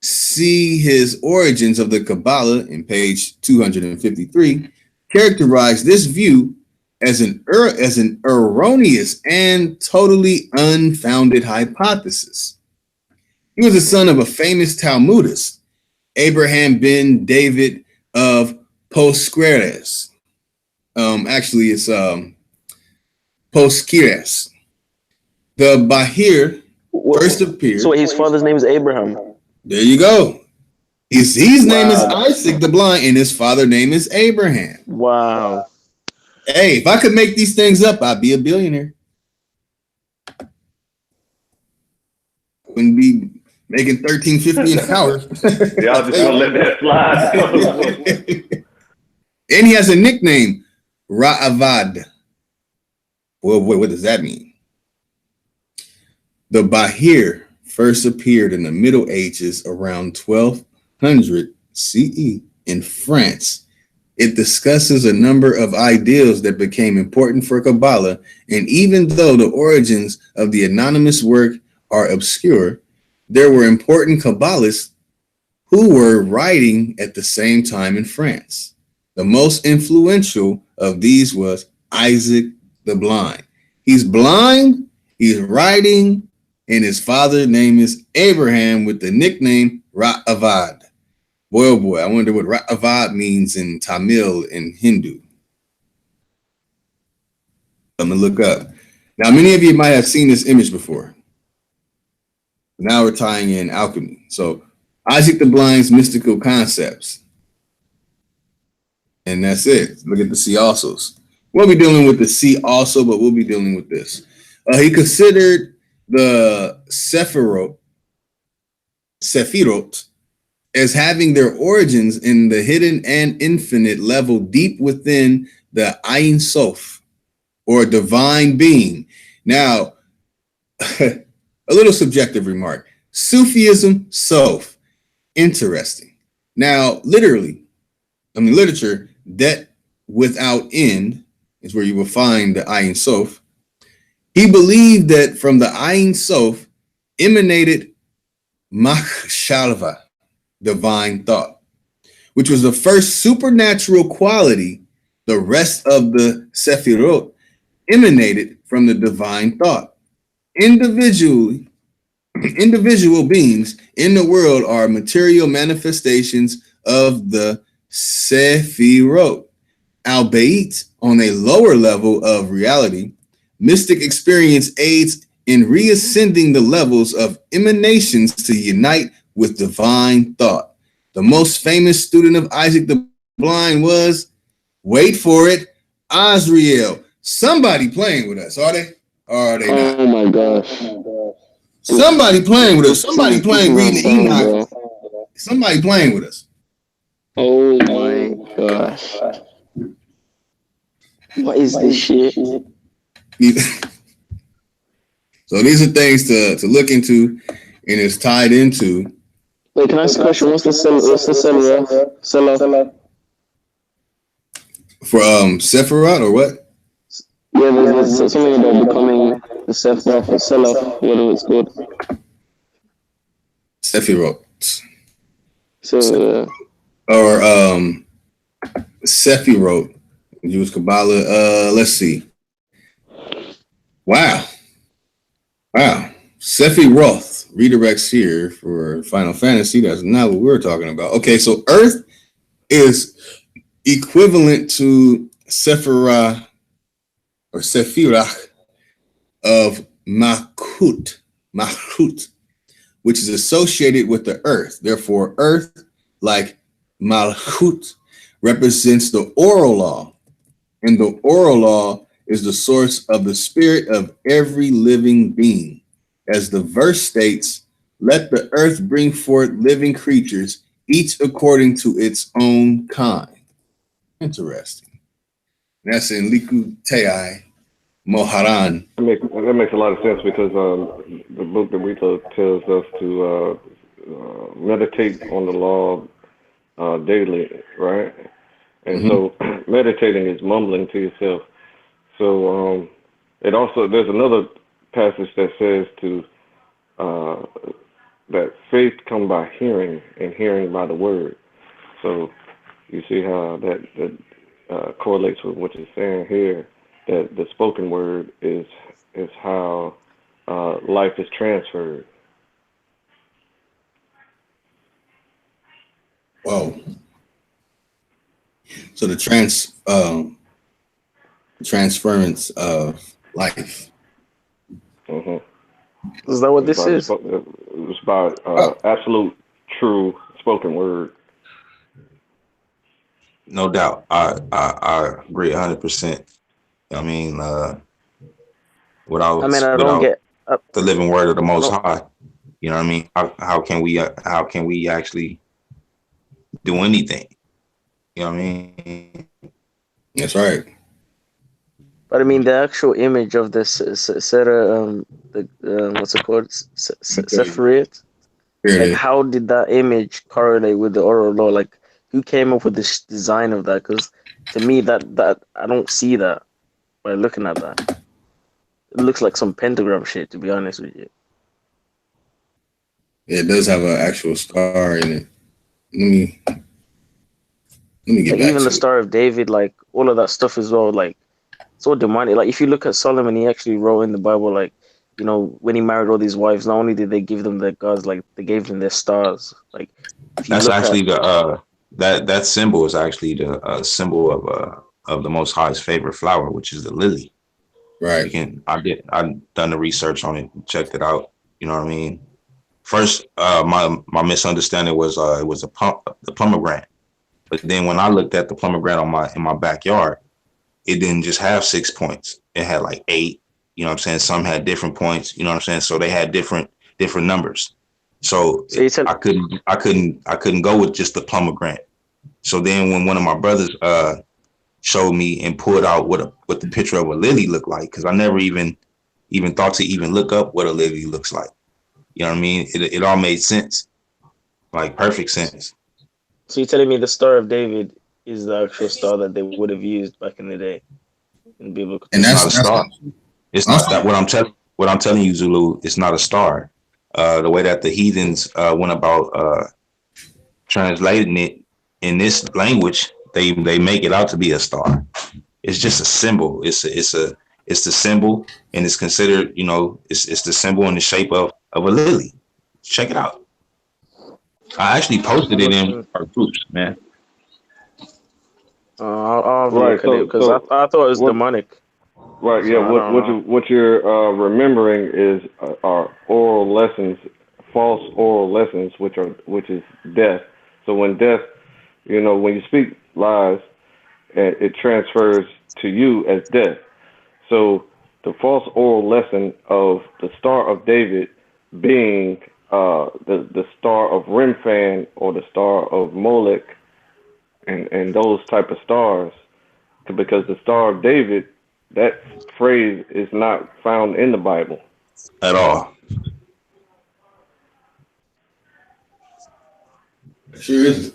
see his origins of the Qabala in page 253, characterize this view as an erroneous and totally unfounded hypothesis. He was the son of a famous Talmudist, Abraham ben David of Posqueres. Actually, it's Posqueres. The Bahir first appeared. So his father's name is Abraham. There you go. His name is Isaac the Blind, and his father's name is Abraham. Wow. Hey, if I could make these things up, I'd be a billionaire. Wouldn't be making $13.50 an hour. Y'all just gonna let that slide. And he has a nickname, Ra'avad. Well, what does that mean? The Bahir first appeared in the Middle Ages around 1200 CE in France. It discusses a number of ideals that became important for Qabala, and even though the origins of the anonymous work are obscure, there were important Kabbalists who were writing at the same time in France. The most influential of these was Isaac the Blind. He's blind, he's writing, and his father's name is Abraham with the nickname Ra'avad. Boy, oh boy, I wonder what Ra'avad means in Tamil and Hindu. I'm gonna look up. Now, many of you might have seen this image before. Now we're tying in alchemy. So Isaac the Blind's mystical concepts. And that's it. Look at the see alsos. We'll be dealing with the see also, but we'll be dealing with this. He considered the Sephirot as having their origins in the hidden and infinite level deep within the Ein Sof, or divine being. Now, a little subjective remark. Sufism, Sof. Interesting. Now, literature, that without end is where you will find the Ein Sof. He believed that from the Ein Sof emanated Machshalva, divine thought, which was the first supernatural quality. The rest of the Sephirot emanated from the divine thought. Individual beings in the world are material manifestations of the Sephirot, albeit on a lower level of reality. Mystic experience aids in reascending the levels of emanations to unite with divine thought. The most famous student of Isaac the Blind was, wait for it, Azrael. Somebody playing with us, are they? Or are they not? Oh my gosh. Somebody playing with us. Somebody playing reading Enoch. Somebody playing with us. Oh my gosh. What is this shit? So these are things to look into, and it's tied into. Wait, can I ask a question? What's the seller? For Sephiroth or what? Yeah, there's something about becoming the Sephiroth or seller, whatever it's called. Sephiroth. So or Sephiroth. Use Qabala. Let's see. Wow. Sephiroth redirects here for Final Fantasy. That's not what we're talking about. Okay, so Earth is equivalent to Sephirah or Sephirah of Malchut, which is associated with the Earth. Therefore, Earth, like Malchut, represents the oral law. And the oral law is the source of the spirit of every living being. As the verse states, let the earth bring forth living creatures, each according to its own kind. Interesting. That's in Likutei Moharan. That makes a lot of sense because the book that we tells us to meditate on the law daily, right? And so meditating is mumbling to yourself. So it also, there's another passage that says that faith come by hearing and hearing by the word. So you see how that correlates with what you're saying here, that the spoken word is how life is transferred. Whoa. So the transference of life. Is that what this is? It's about absolute true spoken word. No doubt. I agree 100%. I mean, without I don't get the living word of the Most High, You know what I mean? How can we actually do anything? You know what I mean? That's right. But I mean, the actual image of this what's it called? Sephiroth? Like, how did that image correlate with the oral law? Like, who came up with this design of that? Because to me, that I don't see that by looking at that. It looks like some pentagram shit, to be honest with you. Yeah, it does have an actual star in it. Let me get Like, back even to the it. Star of David, like all of that stuff as well. Like, so demonic. Like, if you look at Solomon, he actually wrote in the Bible, like, you know, when he married all these wives, not only did they give them their gods, like they gave them their stars. Like, if you That's look actually at that symbol is actually the symbol of the Most High's favorite flower, which is the lily. Right. I've done the research on it, checked it out. You know what I mean? First, my misunderstanding was it was the pomegranate, but then when I looked at the pomegranate in my backyard, it didn't just have 6 points; it had like 8. You know what I'm saying? Some had different points. You know what I'm saying? So they had different numbers. So so you said I couldn't go with just the pomegranate. So then when one of my brothers showed me and pulled out what the picture of a lily looked like, because I never even thought to even look up what a lily looks like. You know what I mean? It all made sense, like perfect sense. so you're telling me the Star of David is the actual star that they would have used back in the day in biblical And It's times. not a star. It's not that what I'm telling you, Zulu. It's not a star. The way that the heathens went about translating it in this language, they make it out to be a star. It's just a symbol. It's the symbol, and it's considered, you know, it's the symbol in the shape of a lily. Check it out. I actually posted it in our groups, man. I'll have a Right. look at it because I thought it was what? demonic. Right. Yeah. So I don't know. What you're remembering is our oral lessons, false oral lessons, which is death. So when death, you know, when you speak lies, it transfers to you as death. So the false oral lesson of the Star of David being the Star of Remphan or the Star of Molech and those type of stars, because the Star of David, that phrase is not found in the Bible At all. Sure is.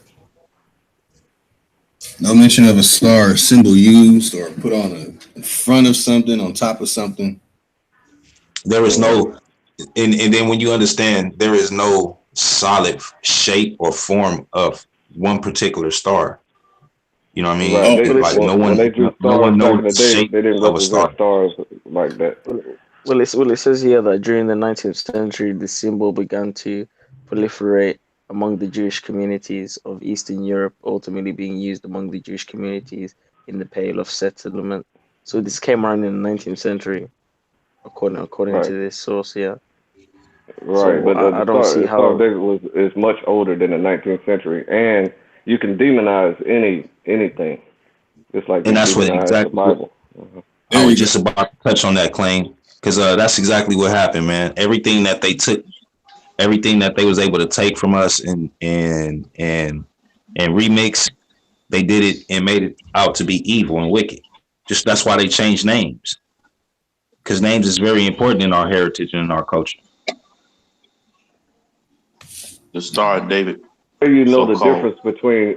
No mention of a star symbol used or put on in front of something, on top of something. There is no, and then when you understand, there is no solid shape or form of one particular star. You know what I Right. mean? Oh, They Like when they drew no stars one back knows in the the day, shape they didn't of a represent star. stars like that. Well, it says here that during the 19th century, the symbol began to proliferate among the Jewish communities of Eastern Europe, ultimately being used among the Jewish communities in the Pale of Settlement. So this came around in the 19th century, according Right. to this source here. Right, So but I don't see the Star of how. David is much older than the 19th century, and you can demonize anything, just like And they that's what demonize the exactly what Bible. I there was you just go. about to touch on that claim, because that's exactly what happened, man. Everything that they took, everything that they was able to take from us and remix, they did it and made it out to be evil and wicked. Just that's why they changed names, because names is very important in our heritage and in our culture. The Star of David, How you know so the called. difference between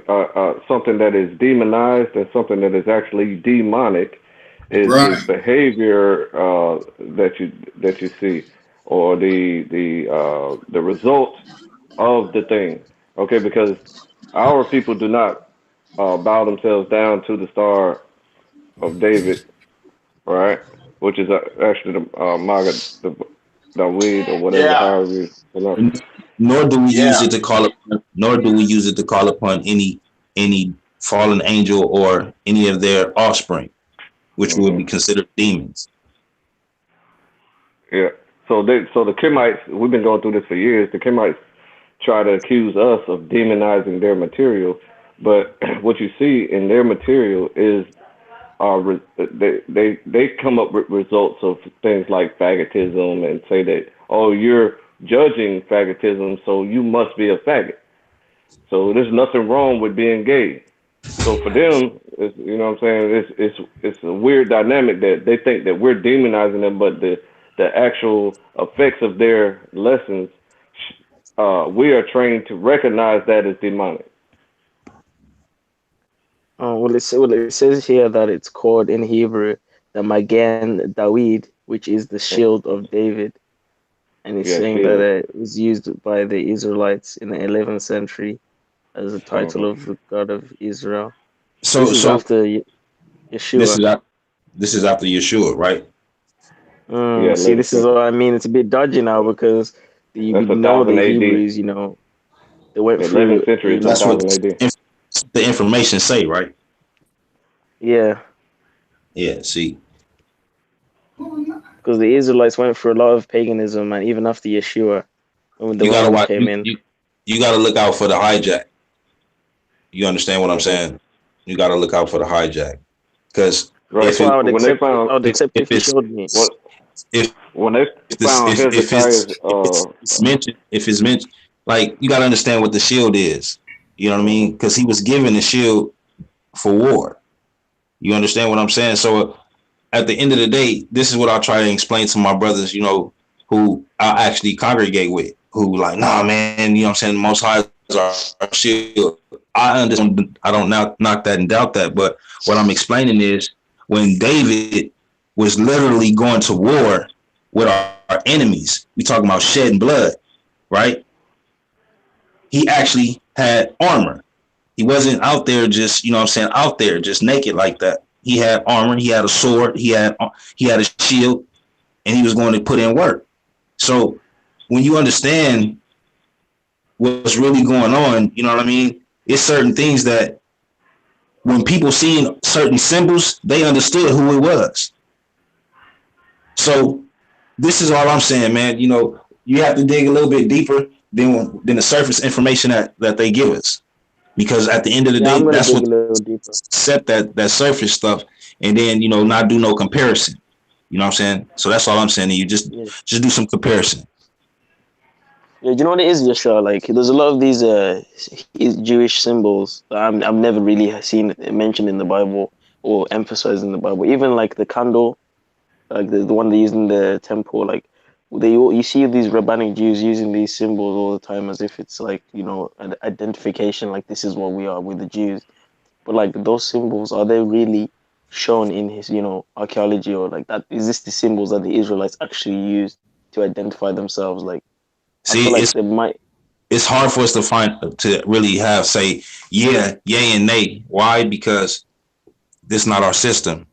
something that is demonized and something that is actually demonic is Right. behavior that you see, or the result of the thing. Okay, because our people do not bow themselves down to the Star of David, right? Which is actually the Maga, the weed or whatever, Yeah, however you pronounce it. Nor do we use yeah. it to call upon, nor do we use it to call upon any fallen angel or any of their offspring, which would be Mm-hmm. considered demons. Yeah. So the Kemites, we've been going through this for years. The Kemites try to accuse us of demonizing their material, but what you see in their material is they come up with results of things like faggotism and say that, oh, you're judging faggotism, so you must be a faggot. So there's nothing wrong with being gay. So for them, it's, you know what I'm saying, it's a weird dynamic that they think that we're demonizing them, but the actual effects of their lessons, we are trained to recognize that as demonic. Well, it says here that it's called in Hebrew the Magen Dawid, which is the shield of David. And it's saying that it was used by the Israelites in the 11th century as a title of the God of Israel. So this is after Yeshua. This is after Yeshua, right? See, this is what I mean. It's a bit dodgy now because we know the Hebrews, you know, they went through. 11th century is 1000 AD. The information say, right? Yeah. Yeah, see. Because the Israelites went through a lot of paganism, and even after Yeshua, when the Romans came in. You got to look out for the hijack. You understand what I'm saying? You got to look out for the hijack. Because that's why I would accept if you showed me. When they found Hezekiah's, if it's mentioned, like, you got to understand what the shield is. You know what I mean? Because he was given the shield for war. You understand what I'm saying? So at the end of the day, this is what I try to explain to my brothers, you know, who I actually congregate with, who like, nah, man, you know what I'm saying? The Most High is our shield. I understand. I don't knock that and doubt that. But what I'm explaining is when David was literally going to war with our enemies, we talking about shedding blood, right? He actually had armor. He wasn't out there just, you know what I'm saying, out there just naked like that. He had armor, he had a sword, he had a shield, and he was going to put in work. So when you understand what's really going on, you know what I mean? It's certain things that when people seen certain symbols, they understood who it was. So this is all I'm saying, man. You know, you have to dig a little bit deeper than the surface information that they give us. Because at the end of the day, that's what set that surface stuff, and then, you know, not do no comparison. You know what I'm saying? So that's all I'm saying to you. Just do some comparison. Yeah, you know what it is, Yeshua? Like, there's a lot of these Jewish symbols that I've never really seen mentioned in the Bible or emphasized in the Bible. Even like the candle, like the one they use in the temple, like you see these rabbinic Jews using these symbols all the time as if it's like, you know, an identification, like this is what we are with the Jews. But like those symbols, are they really shown in his, you know, archaeology, or like that? Is this the symbols that the Israelites actually used to identify themselves? Like, see, I feel like it's hard for us to really have say yay and nay. Why? Because this is not our system.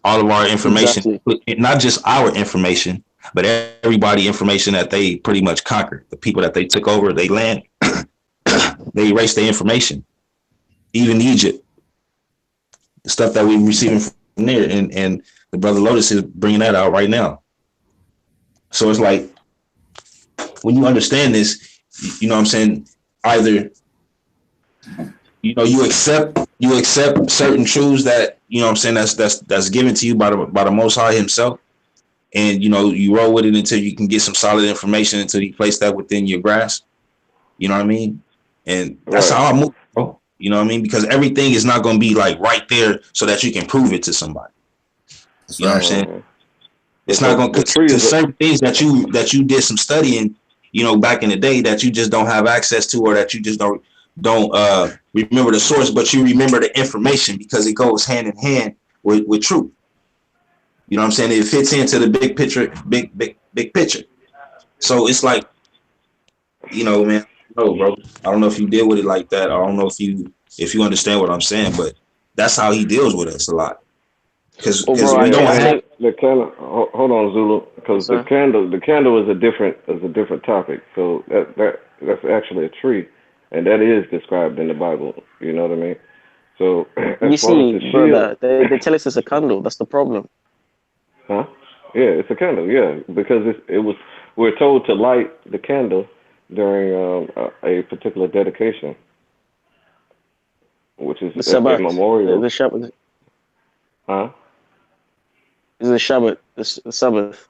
All of our information, not just our information, but everybody information that they pretty much conquered. The people that they took over, they land, they erased their information. Even Egypt, the stuff that we're receiving from there, and the brother Lotus is bringing that out right now. So it's like, when you understand this, you know what I'm saying, either, you know, you accept certain truths that, you know what I'm saying, that's given to you by the Most High himself, and, you know, you roll with it until you can get some solid information, until you place that within your grasp. You know what I mean? And that's how I move, bro. You know what I mean? Because everything is not going to be like right there so that you can prove it to somebody. You know what I'm saying? It's not going to certain things that you did some studying, you know, back in the day, that you just don't have access to, or that you just don't remember the source, but you remember the information because it goes hand in hand with truth. You know what I'm saying? It fits into the big picture, big picture. So it's like, you know, man, no, bro. I don't know if you deal with it like that. I don't know if you understand what I'm saying, but that's how he deals with us a lot. Because we don't have the candle. Hold on, Zulu, because the candle is a different topic. So that's actually a tree, and that is described in the Bible. You know what I mean? So you see, brother, they tell us it's a candle. That's the problem. Huh? Yeah, it's a candle. Yeah, because we're told to light the candle during a particular dedication, which is the Shabbat, a memorial. The Shabbat. Huh? Is the Shabbat, the Sabbath.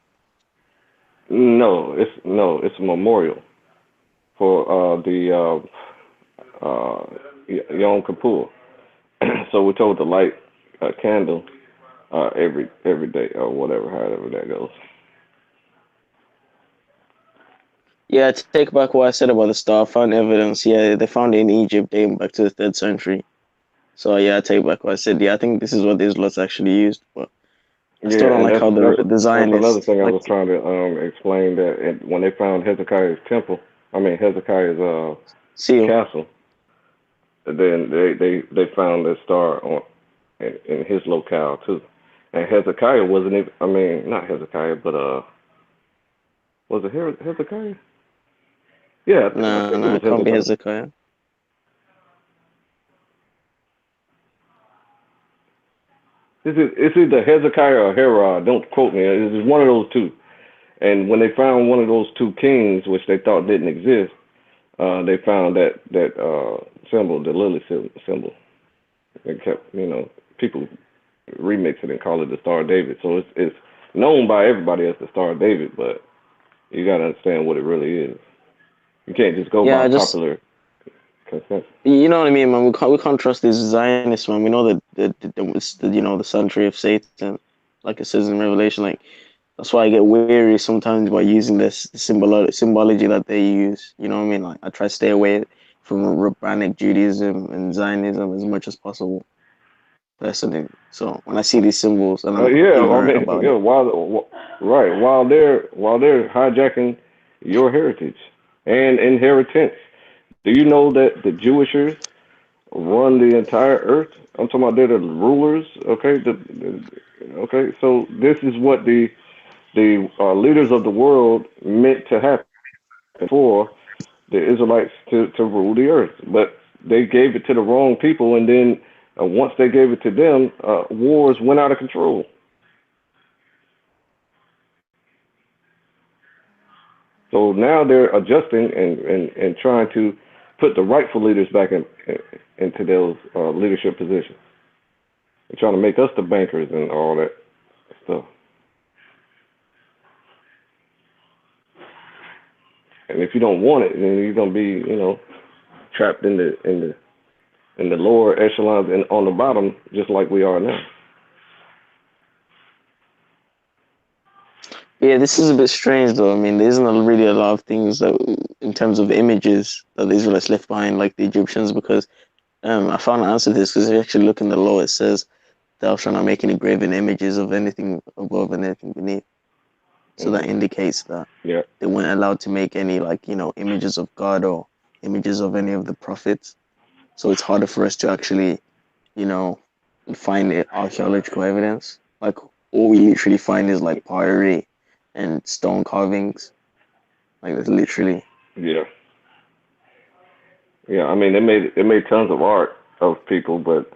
It's a memorial for the Yom Kippur. So we're told to light a candle every day or whatever, however that goes. Yeah, to take back what I said about the star, I found evidence. Yeah, they found it in Egypt dating back to the 3rd century. So yeah, I take back what I said. Yeah, I think this is what the Israelites actually used, but I still Yeah, don't and like how the that's another Zionists thing I like was trying to explain that when they found Hezekiah's temple, Hezekiah's seal. castle, then they found the star in his locale too. And Hezekiah wasn't even, not Hezekiah, but was it Hezekiah? Yeah, I No, think it no, was it can't be Hezekiah. Hezekiah. It's either Hezekiah or Herod. Don't quote me. It's one of those two. And when they found one of those two kings, which they thought didn't exist, they found that symbol, the lily symbol. They kept, people remix it and call it the Star of David. So it's known by everybody as the Star of David, but you got to understand what it really is. You can't just go Yeah, by I just popular consensus. you know what I mean, man. We can't trust these Zionists, man. We know that it's the the son tree of Satan, like it says in Revelation. Like that's why I get weary sometimes by using this symbology that they use. You know what I mean? Like I try to stay away from Rabbinic Judaism and Zionism as much as possible, personally. So when I see these symbols and I'm Yeah, ignorant about yeah. it, While they're hijacking your heritage and inheritance, do you know that the Jewishers run the entire earth? I'm talking about they're the rulers. Okay, okay. So this is what the leaders of the world meant to happen for the Israelites to rule the earth, but they gave it to the wrong people, and then once they gave it to them, wars went out of control. So now they're adjusting and trying to put the rightful leaders back into those leadership positions. They're trying to make us the bankers and all that stuff. And if you don't want it, then you're gonna be, trapped in the lower echelons and on the bottom, just like we are now. yeah, this is a bit strange though. I mean, there isn't really a lot of things that, in terms of images, that the Israelites left behind, like the Egyptians, because I found an answer to this because if you actually look in the law, it says thou shalt not make any graven images of anything above and anything beneath. So that indicates that Yeah. they weren't allowed to make any images of God or images of any of the prophets. So it's harder for us to actually, you know, find archaeological evidence. Like all we literally find is like pottery and stone carvings. Like that's literally. Yeah. Yeah. They made tons of art of people, but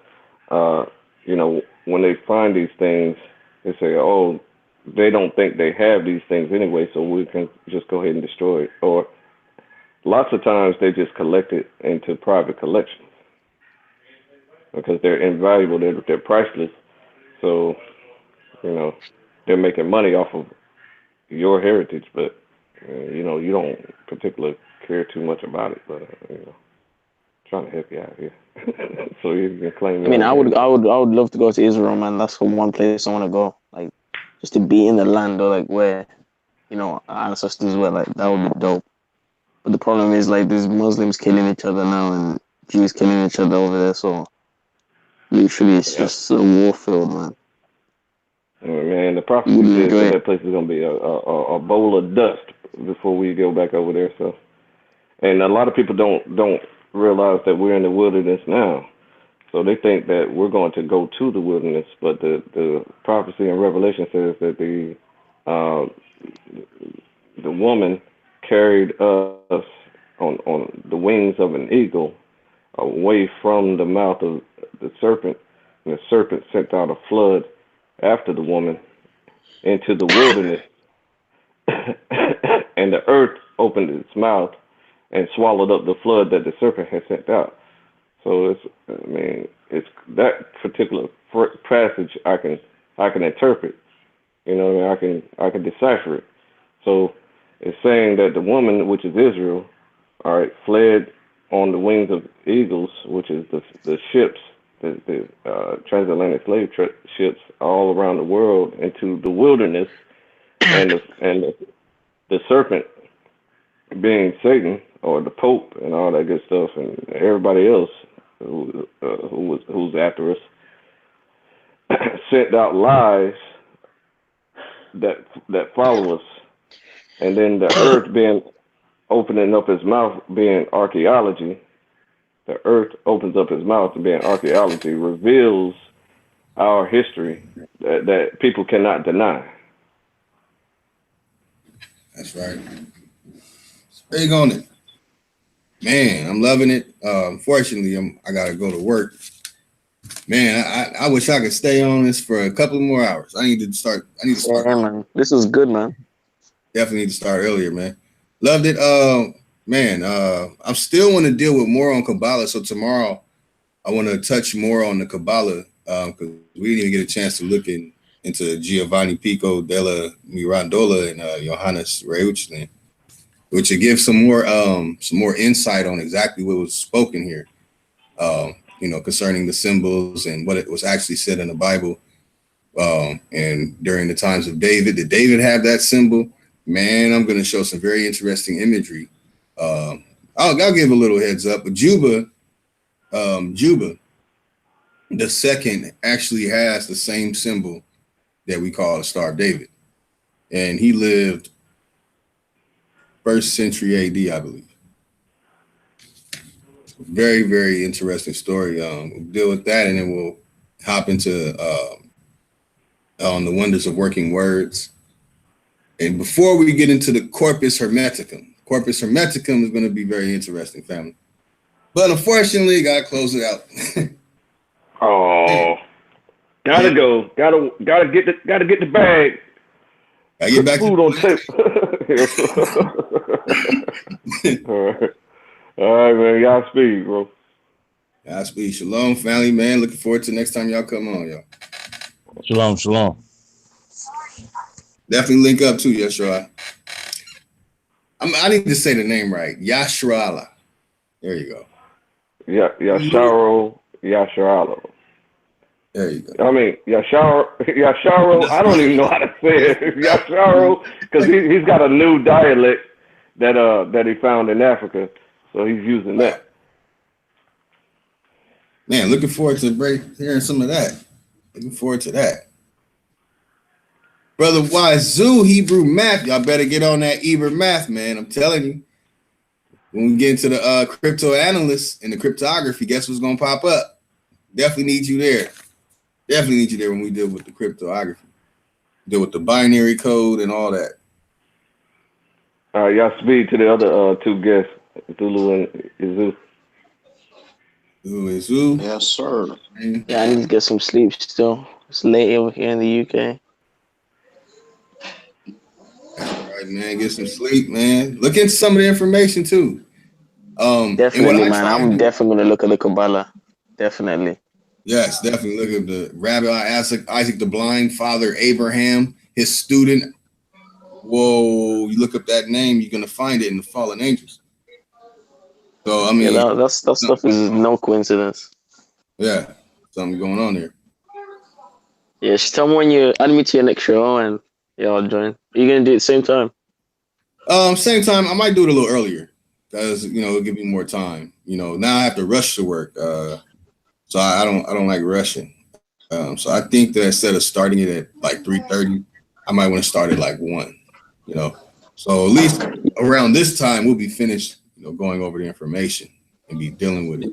when they find these things, they say, oh, they don't think they have these things anyway, so we can just go ahead and destroy it. Or lots of times they just collect it into private collections because they're invaluable, they're priceless. So, they're making money off of your heritage, but you don't particularly care too much about it. But trying to help you out here, so you can claim I mean, your I would, heritage. I would, I would love to go to Israel, man. That's the one place I want to go. Like, just to be in the land or like where, our ancestors were. Like, that would be dope. But the problem is like there's Muslims killing each other now and Jews killing each other over there. So literally, it's Yeah. just a war field, man. Man, the You prophecy wouldn't says enjoy that it. that place is gonna be a bowl of dust before we go back over there. So, and a lot of people don't realize that we're in the wilderness now. So they think that we're going to go to the wilderness, but the prophecy in Revelation says that uh, the woman carried us on the wings of an eagle away from the mouth of the serpent, and the serpent sent out a flood after the woman into the wilderness, and the earth opened its mouth and swallowed up the flood that the serpent had sent out. So it's that particular passage I can interpret. I can decipher it. So It's saying that the woman, which is Israel, all right, fled on the wings of eagles, which is the ships, the transatlantic slave ships all around the world into the wilderness, and the serpent being Satan or the Pope and all that good stuff, and everybody else who's after us, sent out lies that follow us, and then the earth being opening up its mouth, being archaeology. The earth opens up its mouth to being archaeology, reveals our history that people cannot deny. That's right. Big on it. Man, I'm loving it. Unfortunately, I gotta go to work. Man, I wish I could stay on this for a couple more hours. I need to start. Yeah, man. This is good, man. Definitely need to start earlier, man. Loved it. Man, I still want to deal with more on Qabala. So tomorrow, I want to touch more on the Qabala because we didn't even get a chance to look into Giovanni Pico della Mirandola and Johannes Reuchlin, which would give some more insight on exactly what was spoken here, concerning the symbols and what it was actually said in the Bible. And during the times of David, did David have that symbol? Man, I'm going to show some very interesting imagery. I'll give a little heads up. But Juba the second actually has the same symbol that we call the Star of David. And he lived 1st century AD, I believe. Very, very interesting story. We'll deal with that, and then we'll hop into on the wonders of working words. And before we get into the Corpus Hermeticum is going to be very interesting, family. But unfortunately, gotta close it out. Oh, gotta go. Gotta get the bag. I get back food to on tape. All right, man. Y'all speed, bro. Y'all speed. Shalom, family, man. Looking forward to next time y'all come on, y'all. Shalom, shalom. Definitely link up too, Yashua. I need to say the name right. Yashrala. There you go. Yasharo. There you go. I mean, Yasharo. I don't even know how to say it. Yasharo, because he's got a new dialect that he found in Africa, so he's using that. Man, looking forward to hearing some of that. Looking forward to that. Brother Wazoo, Hebrew math. Y'all better get on that Hebrew math, man. I'm telling you. When we get into the crypto analysts and the cryptography, guess what's going to pop up? Definitely need you there. Definitely need you there when we deal with the cryptography. Deal with the binary code and all that. All right, y'all speak to the other two guests, Zulu and Izu. Izu. Yes, sir. Yeah, I need to get some sleep still. It's late over here in the UK. All right, man. Get some sleep, man. Look into some of the information too. Definitely, man. I'm definitely gonna look at the Qabala. Definitely. Yes, definitely look at the Rabbi Isaac the Blind, Father Abraham, his student. Whoa, you look up that name, you're gonna find it in the Fallen Angels. So I mean, that stuff is no coincidence. Yeah, something going on there. Yeah, just tell me when you add me to your next show and I'll join. Are you gonna do it at the same time? Same time. I might do it a little earlier because it'll give me more time. Now I have to rush to work. So I don't like rushing. So I think that instead of starting it at like 3:30, I might want to start at like 1. So at least around this time we'll be finished. Going over the information and be dealing with it.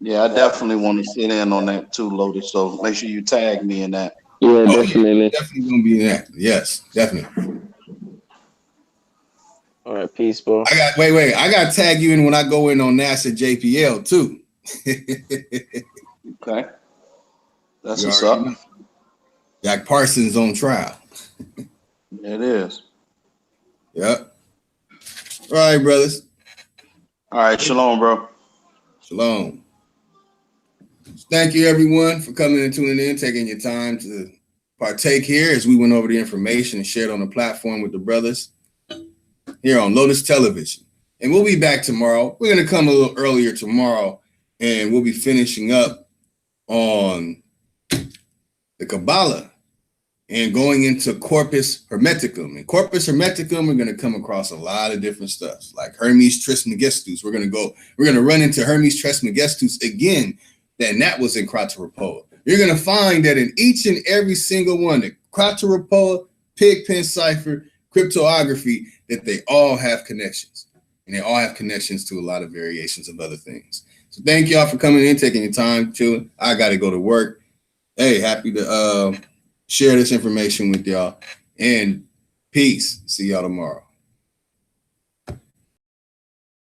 Yeah, I definitely want to sit in on that too, Lotus. So make sure you tag me in that. Yeah, definitely. Yeah, definitely gonna be in that. Yes, definitely. All right, peace, bro. Wait. I got to tag you in when I go in on NASA JPL too. Okay. That's what's up. Jack Parsons on trial. It is. Yep. All right, brothers. All right. Shalom, bro. Shalom. Thank you, everyone, for coming and tuning in, taking your time to partake here as we went over the information and shared on the platform with the brothers. here on Lotus Television. And we'll be back tomorrow. We're going to come a little earlier tomorrow, and we'll be finishing up on the Qabala and going into Corpus Hermeticum. And Corpus Hermeticum, we're going to come across a lot of different stuff, like Hermes Trismegistus. We're going to run into Hermes Trismegistus again, that was in Crateropoa. You're going to find that in each and every single one, the Crateropoa, Pigpen, Cipher, cryptography, that they all have connections. And they all have connections to a lot of variations of other things. So thank y'all for coming in, taking your time, chilling. I got to go to work. Hey, happy to share this information with y'all. And peace. See y'all tomorrow.